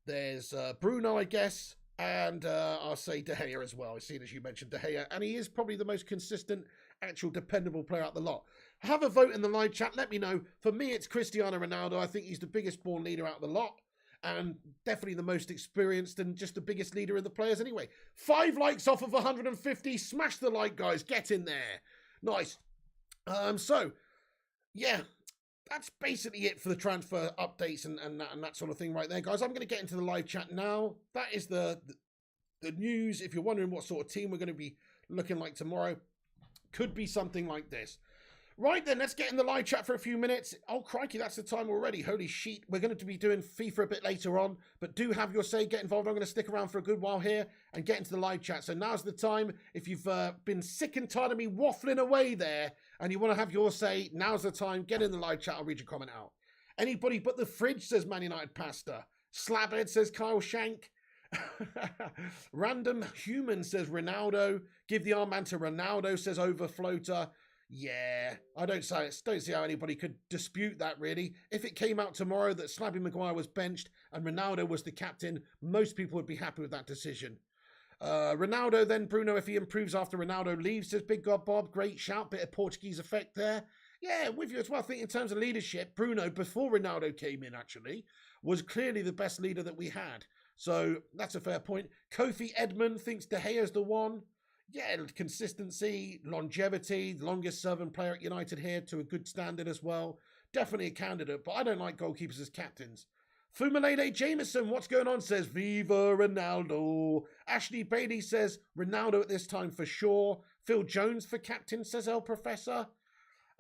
There's Bruno, I guess. And I'll say De Gea as well. I've seen, as you mentioned, De Gea. And he is probably the most consistent, actual, dependable player out the lot. Have a vote in the live chat. Let me know. For me, it's Cristiano Ronaldo. I think he's the biggest born leader out of the lot. And definitely the most experienced and just the biggest leader of the players anyway. 5 likes off of 150. Smash the like, guys. Get in there. Nice. So, yeah. That's basically it for the transfer updates and that sort of thing right there, guys. I'm going to get into the live chat now. That is the news. If you're wondering what sort of team we're going to be looking like tomorrow, could be something like this. Right then, let's get in the live chat for a few minutes. Oh, crikey, that's the time already. Holy shit. We're going to be doing FIFA a bit later on, but do have your say. Get involved. I'm going to stick around for a good while here and get into the live chat. So now's the time. If you've been sick and tired of me waffling away there and you want to have your say, now's the time. Get in the live chat. I'll read your comment out. Anybody but the fridge, says Man United Pasta. Slabhead, says Kyle Shank. Random Human, says Ronaldo. Give the armband to Ronaldo, says Overfloater. Yeah, I don't see how anybody could dispute that, really. If it came out tomorrow that Slabby Maguire was benched and Ronaldo was the captain, most people would be happy with that decision. Ronaldo, then Bruno, if he improves after Ronaldo leaves, says Big God Bob. Great shout, bit of Portuguese effect there. Yeah, with you as well. I think in terms of leadership, Bruno, before Ronaldo came in, actually, was clearly the best leader that we had. So that's a fair point. Kofi Edmund thinks De Gea's the one. Yeah, consistency, longevity, the longest serving player at United here to a good standard as well. Definitely a candidate, but I don't like goalkeepers as captains. Fumalede Jameson, what's going on, says Viva Ronaldo. Ashley Bailey says Ronaldo at this time for sure. Phil Jones for captain, says El Professor.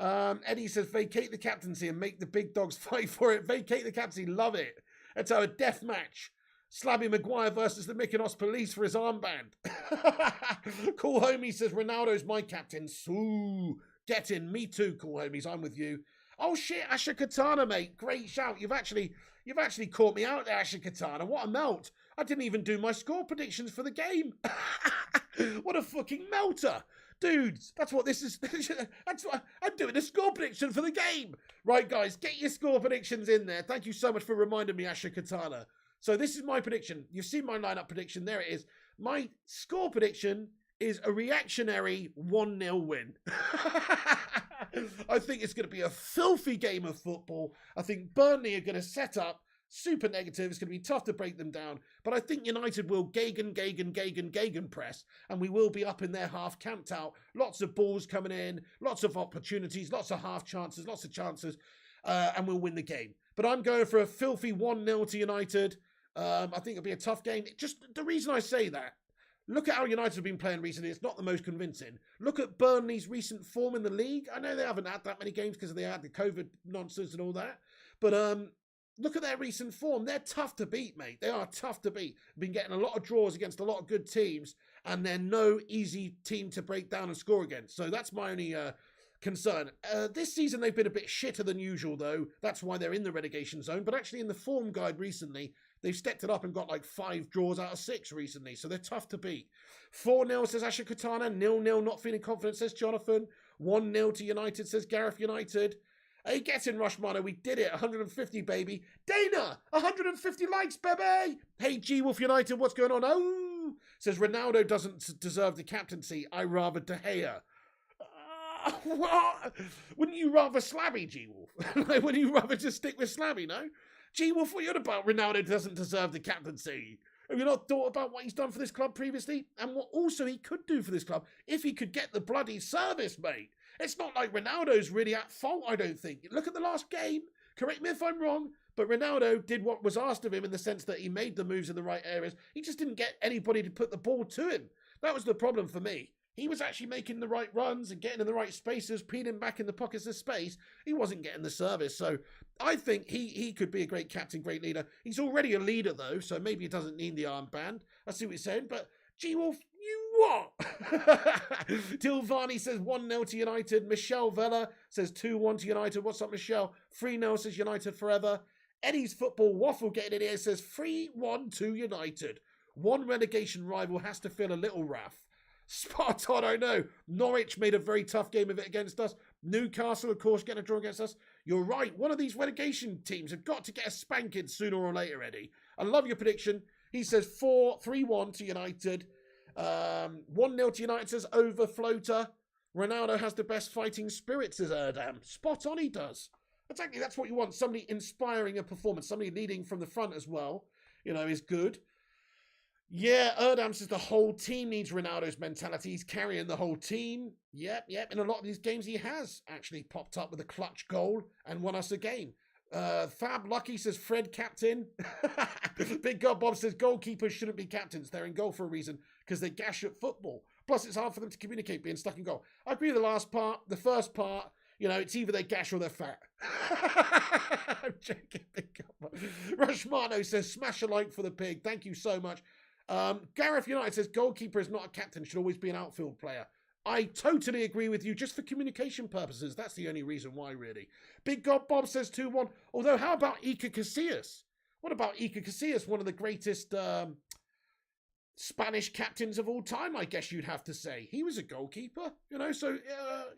Eddie says vacate the captaincy and make the big dogs fight for it. Vacate the captaincy, love it. Let's have a death match. Slabby Maguire versus the Mykonos police for his armband. Cool Homie says Ronaldo's my captain. Soo. Get in. Me too, Cool Homies. I'm with you. Oh shit, Asha Katana, mate. Great shout. You've actually caught me out there, Asha Katana. What a melt. I didn't even do my score predictions for the game. What a fucking melter. Dudes, that's what this is. That's what I'm doing, a score prediction for the game. Right, guys, get your score predictions in there. Thank you so much for reminding me, Asha Katana. So this is my prediction. You've seen my lineup prediction. There it is. My score prediction is a reactionary 1-0 win. I think it's going to be a filthy game of football. I think Burnley are going to set up super negative. It's going to be tough to break them down. But I think United will Gagan press. And we will be up in their half, camped out. Lots of balls coming in. Lots of opportunities. Lots of half chances. Lots of chances. And we'll win the game. But I'm going for a filthy 1-0 to United. I think it'll be a tough game. Just the reason I say that, look at how United have been playing recently. It's not the most convincing. Look at Burnley's recent form in the league. I know they haven't had that many games because they had the COVID nonsense and all that. But look at their recent form. They're tough to beat, mate. They are tough to beat. Been getting a lot of draws against a lot of good teams, and they're no easy team to break down and score against. So that's my only concern. This season they've been a bit shitter than usual, though. That's why they're in the relegation zone. But actually in the form guide recently, they've stepped it up and got like 5 draws out of 6 recently. So they're tough to beat. 4-0 says Asha Katana. 0-0 not feeling confident, says Jonathan. 1-0 to United, says Gareth United. Hey, get in, Rushmano. We did it. 150, baby. Dana, 150 likes, baby. Hey, G-Wolf United, what's going on? Oh, says Ronaldo doesn't deserve the captaincy. I rather De Gea. What? Wouldn't you rather Slabby, G-Wolf? Wouldn't you rather just stick with Slabby, no? G-Wolf, what are you about? Ronaldo doesn't deserve the captaincy. Have you not thought about what he's done for this club previously? And what also he could do for this club if he could get the bloody service, mate. It's not like Ronaldo's really at fault, I don't think. Look at the last game. Correct me if I'm wrong, but Ronaldo did what was asked of him in the sense that he made the moves in the right areas. He just didn't get anybody to put the ball to him. That was the problem for me. He was actually making the right runs and getting in the right spaces, peeling back in the pockets of space. He wasn't getting the service. So I think he could be a great captain, great leader. He's already a leader, though, so maybe he doesn't need the armband. I see what you're saying, but G-Wolf, you what? Tilvani says 1-0 to United. Michelle Vella says 2-1 to United. What's up, Michelle? 3-0 says United forever. Eddie's Football Waffle getting in here says 3-1 to United. One relegation rival has to feel a little wrath. Spot on, I know. Norwich made a very tough game of it against us. Newcastle, of course, getting a draw against us. You're right. One of these relegation teams have got to get a spanking sooner or later, Eddie. I love your prediction. He says 3-1 to United. 1-0 to United, says over floater. Ronaldo has the best fighting spirit, says Erdam. Spot on, he does. Exactly, that's what you want. Somebody inspiring a performance. Somebody leading from the front as well, is good. Yeah, Erdam says the whole team needs Ronaldo's mentality. He's carrying the whole team. Yep. In a lot of these games, he has actually popped up with a clutch goal and won us a game. Fab Lucky says Fred captain. Big God Bob says goalkeepers shouldn't be captains. They're in goal for a reason because they gash at football. Plus, it's hard for them to communicate being stuck in goal. I agree with the last part. The first part, it's either they gash or they're fat. I'm joking. Rushmano says smash a like for the pig. Thank you so much. Gareth United says goalkeeper is not a captain, should always be an outfield player. I totally agree with you, just for communication purposes. That's the only reason why, really. Big God Bob says 2-1. Although, how about Iker Casillas? What about Iker Casillas, one of the greatest Spanish captains of all time, I guess you'd have to say. He was a goalkeeper, so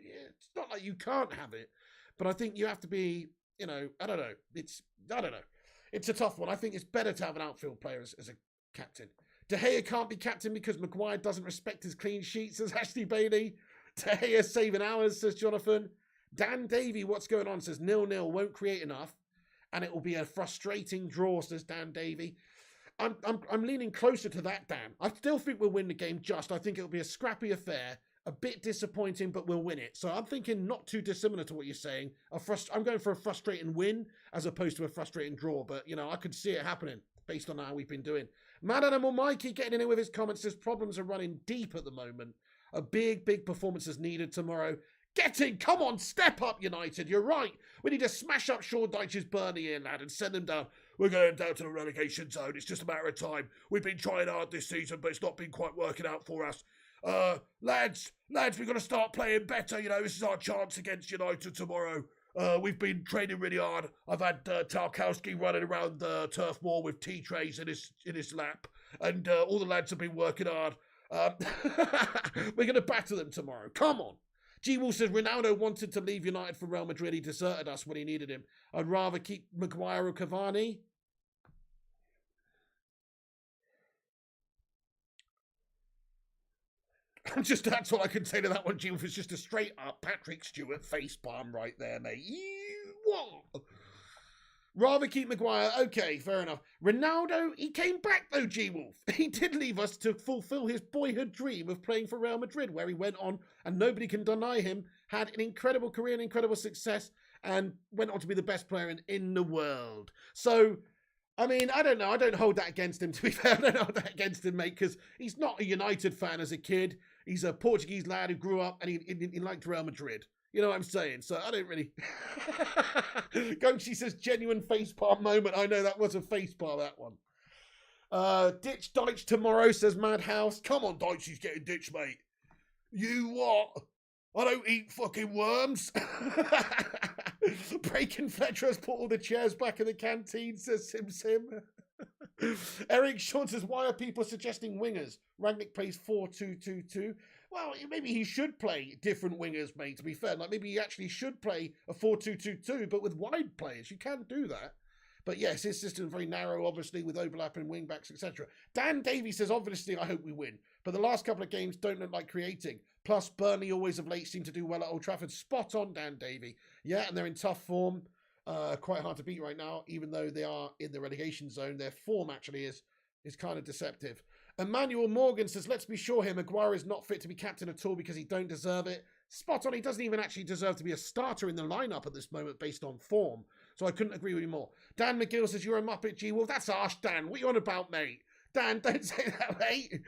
it's not like you can't have it. But I think you have to be, I don't know. It's a tough one. I think it's better to have an outfield player as a captain. De Gea can't be captain because Maguire doesn't respect his clean sheet, says Ashley Bailey. De Gea saving hours, says Jonathan. Dan Davey, what's going on, says 0-0, won't create enough. And it will be a frustrating draw, says Dan Davey. I'm leaning closer to that, Dan. I still think we'll win the game just. I think it'll be a scrappy affair. A bit disappointing, but we'll win it. So I'm thinking not too dissimilar to what you're saying. I'm going for a frustrating win as opposed to a frustrating draw. But, I could see it happening based on how we've been doing. Mad Animal Mikey getting in here with his comments says problems are running deep at the moment. A big performance is needed tomorrow. Get in! Come on, step up, United. You're right. We need to smash up Sean Dyche's Burnley here, lad, and send them down. We're going down to the relegation zone. It's just a matter of time. We've been trying hard this season, but it's not been quite working out for us. Lads, we've got to start playing better. This is our chance against United tomorrow. We've been training really hard. I've had Tarkowski running around the turf moor with tea trays in his lap, and all the lads have been working hard. We're going to batter them tomorrow. Come on. G-Wall says Ronaldo wanted to leave United for Real Madrid. He deserted us when he needed him. I'd rather keep Maguire or Cavani. That's all I can say to that one, G-Wolf. It's just a straight up Patrick Stewart facepalm right there, mate. What? Rather keep Maguire. Okay, fair enough. Ronaldo, he came back though, G-Wolf. He did leave us to fulfill his boyhood dream of playing for Real Madrid, where he went on, and nobody can deny him, had an incredible career and incredible success, and went on to be the best player in the world. So, I mean, I don't know. I don't hold that against him, to be fair. I don't hold that against him, mate, because he's not a United fan as a kid. He's a Portuguese lad who grew up and he liked Real Madrid. You know what I'm saying? So I don't really... Gochi says, genuine facepalm moment. I know that was a facepalm, that one. Ditch Deitch tomorrow, says Madhouse. Come on, Deitch, he's getting ditched, mate. You what? I don't eat fucking worms. Breaking Fletcher has put all the chairs back in the canteen, says Sim. Eric Sean says, why are people suggesting wingers? Ragnik plays 4-2-2-2. Well, maybe he should play different wingers, mate, to be fair. Like, maybe he actually should play a 4-2-2-2, but with wide players. You can do that. But yes, his system is very narrow, obviously, with overlapping wing-backs, etc. Dan Davies says, obviously, I hope we win. But the last couple of games don't look like creating. Plus, Burnley always of late seem to do well at Old Trafford. Spot on, Dan Davey. Yeah, and they're in tough form. Quite hard to beat right now, even though they are in the relegation zone. Their form actually is kind of deceptive. Emmanuel Morgan says, let's be sure here, Maguire is not fit to be captain at all because he don't deserve it. Spot on, he doesn't even actually deserve to be a starter in the lineup at this moment based on form. So I couldn't agree with you more. Dan McGill says, you're a Muppet, G-Wolf. That's harsh, Dan. What are you on about, mate? Dan, don't say that, mate.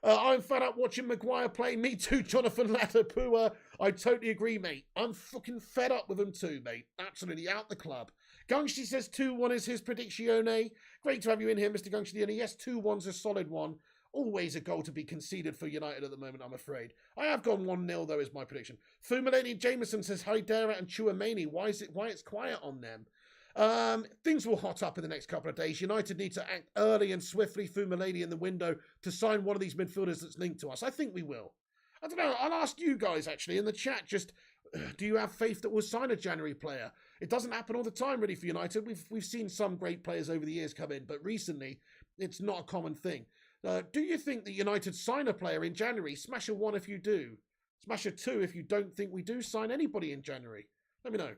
I'm fed up watching Maguire play. Me too, Jonathan Latapua. I totally agree, mate. I'm fucking fed up with him too, mate. Absolutely out the club. Gungshi says 2-1 is his prediction. Great to have you in here, Mr. Gungshi. Yes, 2-1's a solid one. Always a goal to be conceded for United at the moment, I'm afraid. I have gone 1-0, though, is my prediction. Fumaleni Jameson says, Haidara and Chouameni. Why it's quiet on them? Things will hot up in the next couple of days. United need to act early and swiftly, Fumaleni in the window, to sign one of these midfielders that's linked to us. I think we will. I don't know. I'll ask you guys, actually, in the chat, just do you have faith that we'll sign a January player? It doesn't happen all the time, really, for United. We've seen some great players over the years come in, but recently, it's not a common thing. Do you think that United sign a player in January? Smash a 1 if you do. Smash a 2 if you don't think we do sign anybody in January. Let me know.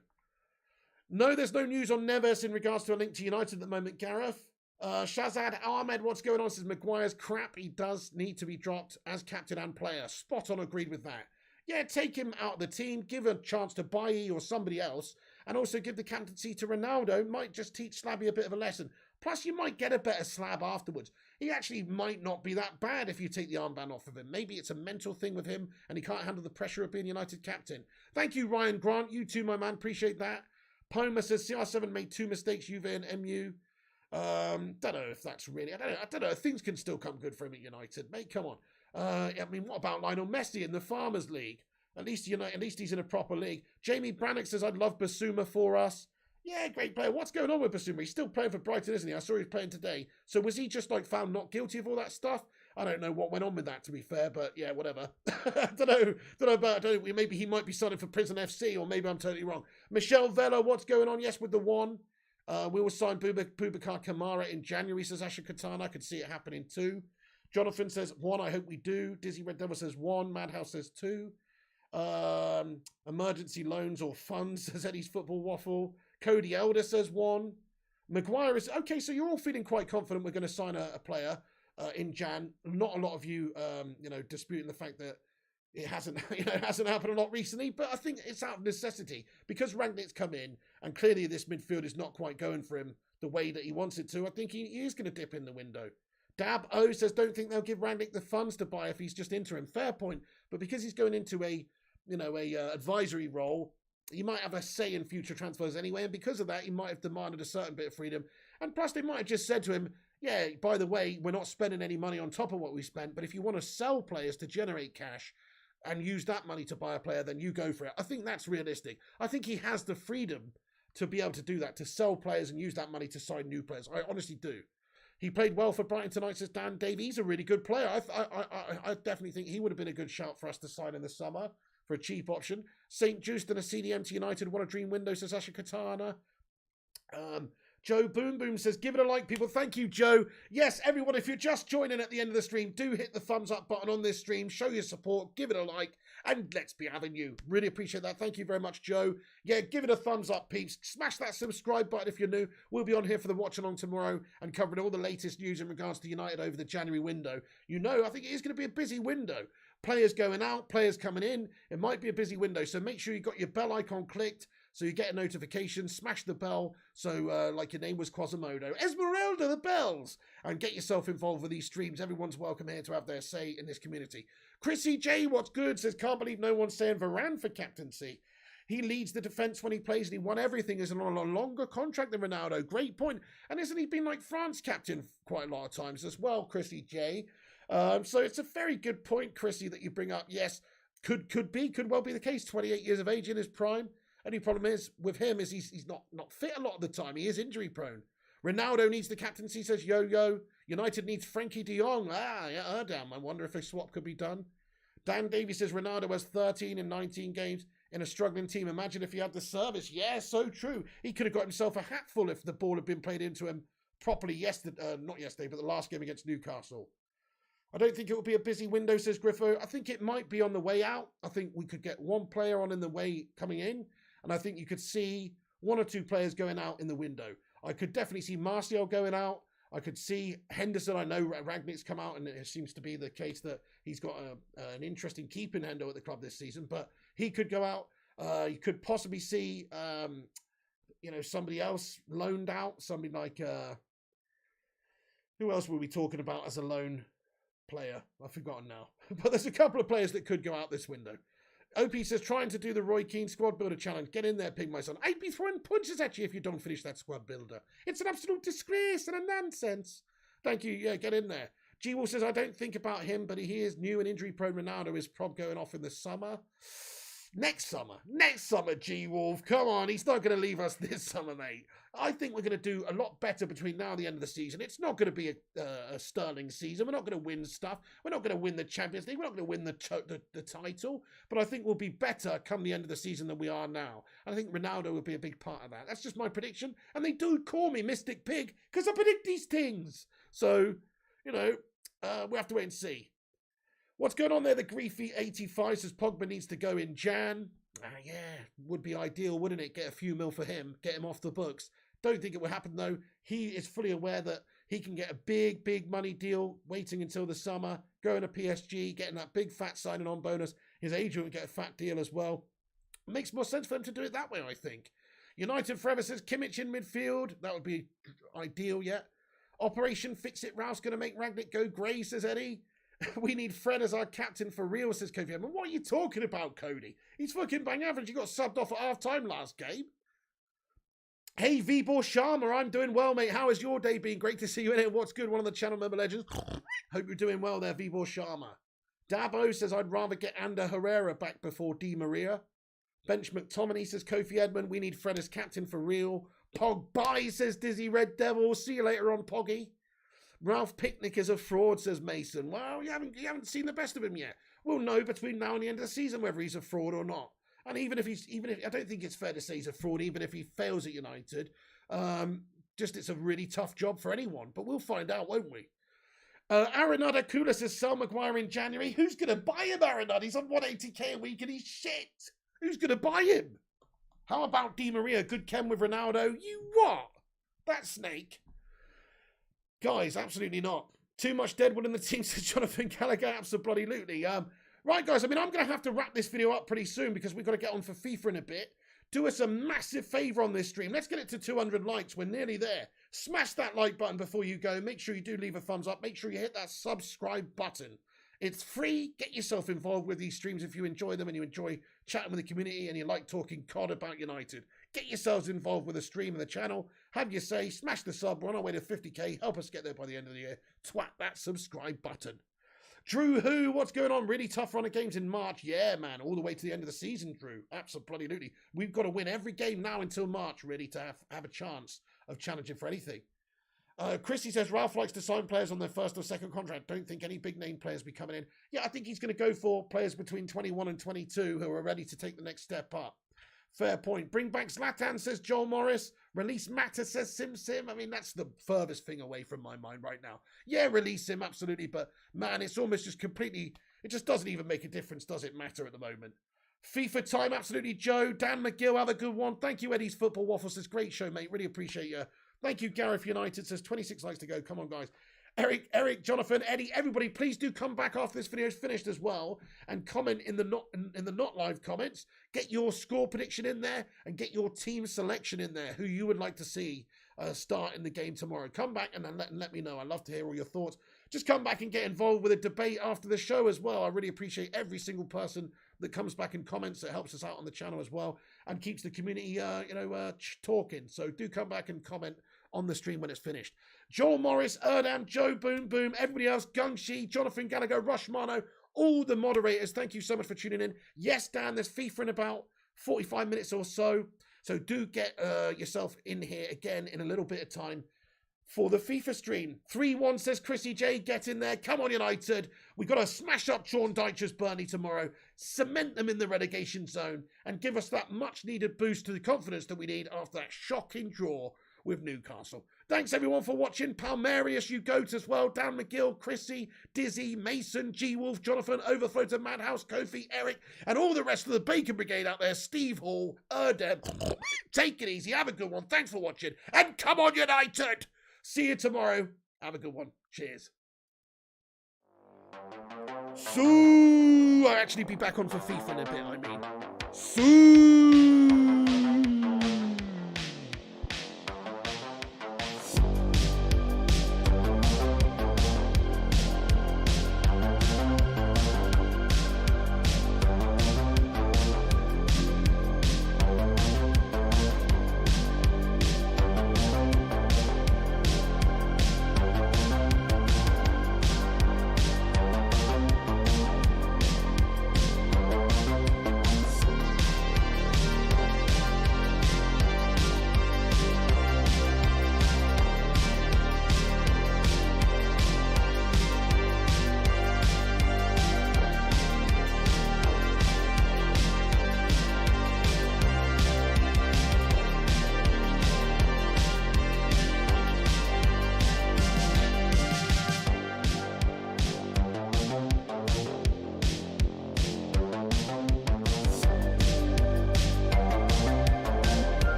No, there's no news on Neves in regards to a link to United at the moment, Gareth. Shazad Ahmed, what's going on? Says Maguire's crap. He does need to be dropped as captain and player. Spot on, agreed with that. Yeah, take him out of the team, give a chance to Bailly or somebody else, and also give the captaincy to Ronaldo. Might just teach Slabby a bit of a lesson. Plus, you might get a better Slab afterwards. He actually might not be that bad if you take the armband off of him. Maybe it's a mental thing with him, and he can't handle the pressure of being United captain. Thank you, Ryan Grant. You too, my man. Appreciate that. Poma says CR7 made 2 mistakes, Juve and MU. Don't know if that's really... I don't know. Things can still come good for him at United. Mate, come on. I mean, what about Lionel Messi in the Farmers League? At least he's in a proper league. Jamie Brannock says, I'd love Basuma for us. Yeah, great player. What's going on with Basuma? He's still playing for Brighton, isn't he? I saw he was playing today. So was he just found not guilty of all that stuff? I don't know what went on with that, to be fair, but yeah, whatever. I don't know. Maybe he might be signing for Prison FC, or maybe I'm totally wrong. Michelle Vela, what's going on? Yes, with the 1. We will sign Boubacar Kamara in January, says Asha Katana. I could see it happening too. Jonathan says 1, I hope we do. Dizzy Red Devil says 1. Madhouse says 2. Emergency loans or funds, says Eddie's Football Waffle. Cody Elder says 1. Maguire is... Okay, so you're all feeling quite confident we're going to sign a player in Jan. Not a lot of you, disputing the fact that it hasn't happened a lot recently, but I think it's out of necessity because Ragnick's come in and clearly this midfield is not quite going for him the way that he wants it to. I think he is going to dip in the window. Dab O says, don't think they'll give Ragnick the funds to buy if he's just interim. Fair point, but because he's going into a advisory role, he might have a say in future transfers anyway, and because of that, he might have demanded a certain bit of freedom. And plus, they might have just said to him, yeah, by the way, we're not spending any money on top of what we spent, but if you want to sell players to generate cash and use that money to buy a player, then you go for it. I think that's realistic. I think he has the freedom to be able to do that, to sell players and use that money to sign new players. I honestly do. He played well for Brighton tonight, says Dan Davey. He's a really good player. I definitely think he would have been a good shout for us to sign in the summer for a cheap option. St. Just and a CDM to United. What a dream window, says Asha Katana. Joe Boom Boom says, give it a like, people. Thank you, Joe. Yes, everyone, if you're just joining at the end of the stream, do hit the thumbs up button on this stream. Show your support. Give it a like. And let's be having you. Really appreciate that. Thank you very much, Joe. Yeah, give it a thumbs up, peeps. Smash that subscribe button if you're new. We'll be on here for the watch along tomorrow and covering all the latest news in regards to United over the January window. You know, I think it is going to be a busy window. Players going out, players coming in. It might be a busy window, so make sure you got your bell icon clicked so you get a notification. Smash the bell so like your name was Quasimodo. Esmeralda, the bells! And get yourself involved with these streams. Everyone's welcome here to have their say in this community. Chrissy J, what's good? Says, can't believe no one's saying Varane for captaincy. He leads the defence when he plays and he won everything. Is on a longer contract than Ronaldo. Great point. And isn't he been like France captain quite a lot of times as well, Chrissy J? So it's a very good point, Chrissy, that you bring up. Yes, could well be the case. 28 years of age in his prime. Only problem is with him is he's not fit a lot of the time. He is injury prone. Ronaldo needs the captaincy, says Yo-Yo. United needs Frankie de Jong. Yeah, damn. I wonder if a swap could be done. Dan Davies says Ronaldo has 13 in 19 games in a struggling team. Imagine if he had the service. Yeah, so true. He could have got himself a hatful if the ball had been played into him properly not yesterday, but the last game against Newcastle. I don't think it will be a busy window, says Griffo. I think it might be on the way out. I think we could get one player on in the way coming in, and I think you could see one or two players going out in the window. I could definitely see Martial going out. I could see Henderson. I know Ragnick's come out, and it seems to be the case that he's got an interesting keeping Hendo at the club this season, but he could go out. You could possibly see, somebody else loaned out. Somebody like, who else were we talking about as a loan? player. I've forgotten now. But there's a couple of players that could go out this window. OP says, trying to do the Roy Keane squad builder challenge. Get in there, pig, my son. I'd be throwing punches at you if you don't finish that squad builder. It's an absolute disgrace and a nonsense. Thank you. Yeah, get in there. G-Wolf says, I don't think about him, but he is new and injury-prone. Ronaldo is prob going off in the summer. Next summer, G-Wolf. Come on, he's not going to leave us this summer, mate. I think we're going to do a lot better between now and the end of the season. It's not going to be a sterling season. We're not going to win stuff. We're not going to win the Champions League. We're not going to win the title. But I think we'll be better come the end of the season than we are now. And I think Ronaldo will be a big part of that. That's just my prediction. And they do call me Mystic Pig because I predict these things. So, you know, we have to wait and see. What's going on there? The Griefy 85 says Pogba needs to go in Jan. Yeah, would be ideal, wouldn't it? Get a few mil for him, get him off the books. Don't think it will happen, though. He is fully aware that he can get a big money deal waiting until the summer, going to PSG, getting that big fat signing on bonus. His agent would get a fat deal as well. It makes more sense for him to do it that way, I think. United Forever says Kimmich in midfield. That would be ideal, yeah. Operation Fix It Ralph's going to make Ragnik go grey, says Eddie. We need Fred as our captain for real, says Kofi Edmond. What are you talking about, Cody? He's fucking bang average. He got subbed off at half-time last game. Hey, Vibor Sharma, I'm doing well, mate. How has your day been? Great to see you in it. What's good? One of the channel member legends. Hope you're doing well there, Vibor Sharma. Dabo says, I'd rather get Ander Herrera back before Di Maria. Bench McTominay says, Kofi Edmond, we need Fred as captain for real. Pog bye, says Dizzy Red Devil. See you later on, Poggy. Ralph Picnic is a fraud, says Mason. Well, you haven't seen the best of him yet. We'll know between now and the end of the season whether he's a fraud or not. And even if I don't think it's fair to say he's a fraud, even if he fails at United. Just it's a really tough job for anyone. But we'll find out, won't we? Arenada Kula says sell Maguire in January. Who's going to buy him, Arenada? He's on 180k a week and he's shit. Who's going to buy him? How about Di Maria? Good chem with Ronaldo. You what? That snake. Guys, absolutely not. Too much Deadwood in the team, says Jonathan Gallagher. Absolutely. Right, guys, I mean, I'm going to have to wrap this video up pretty soon because we've got to get on for FIFA in a bit. Do us a massive favour on this stream. Let's get it to 200 likes. We're nearly there. Smash that like button before you go. Make sure you do leave a thumbs up. Make sure you hit that subscribe button. It's free. Get yourself involved with these streams if you enjoy them and you enjoy chatting with the community and you like talking COD about United. Get yourselves involved with the stream and the channel. Have your say. Smash the sub. We're on our way to 50k. Help us get there by the end of the year. Twat that subscribe button. Drew Who, what's going on? Really tough run of games in March. Yeah, man. All the way to the end of the season, Drew. Absolutely. We've got to win every game now until March, really, to have a chance of challenging for anything. Chrissy says Ralph likes to sign players on their first or second contract. Don't think any big name players be coming in. Yeah, I think he's going to go for players between 21 and 22 who are ready to take the next step up. Fair point. Bring back Zlatan, says Joel Morris. Release Matter, says Sim. I mean, that's the furthest thing away from my mind right now. Yeah, release him, absolutely. But, man, it's almost just completely... It just doesn't even make a difference, does it matter at the moment? FIFA time, absolutely, Joe. Dan McGill, have a good one. Thank you, Eddie's Football Waffle says, great show, mate. Really appreciate you. Thank you, Gareth United says 26 likes to go. Come on, guys. Eric, Jonathan, Eddie, everybody, please do come back after this video is finished as well and comment in the not live comments. Get your score prediction in there and get your team selection in there, who you would like to see start in the game tomorrow. Come back and then let me know. I'd love to hear all your thoughts. Just come back and get involved with a debate after the show as well. I really appreciate every single person that comes back and comments. It helps us out on the channel as well and keeps the community, talking. So do come back and comment on the stream when it's finished. Joel Morris, Erdam, Joe Boom, everybody else, Gungshi, Jonathan Gallagher, Rushmano, all the moderators, thank you so much for tuning in. Yes, Dan, there's FIFA in about 45 minutes or so. So do get yourself in here again in a little bit of time for the FIFA stream. 3-1 says Chrissy J, get in there. Come on, United. We've got to smash up Sean Dyche's Burnley tomorrow, cement them in the relegation zone, and give us that much-needed boost to the confidence that we need after that shocking draw with Newcastle. Thanks, everyone, for watching. Palmarius, you goat as well. Dan McGill, Chrissy, Dizzy, Mason, G-Wolf, Jonathan, Overflow to Madhouse, Kofi, Eric, and all the rest of the Bacon Brigade out there. Steve Hall, Erdem. Take it easy. Have a good one. Thanks for watching. And come on, United! See you tomorrow. Have a good one. Cheers. So I'll actually be back on for FIFA in a bit, I mean.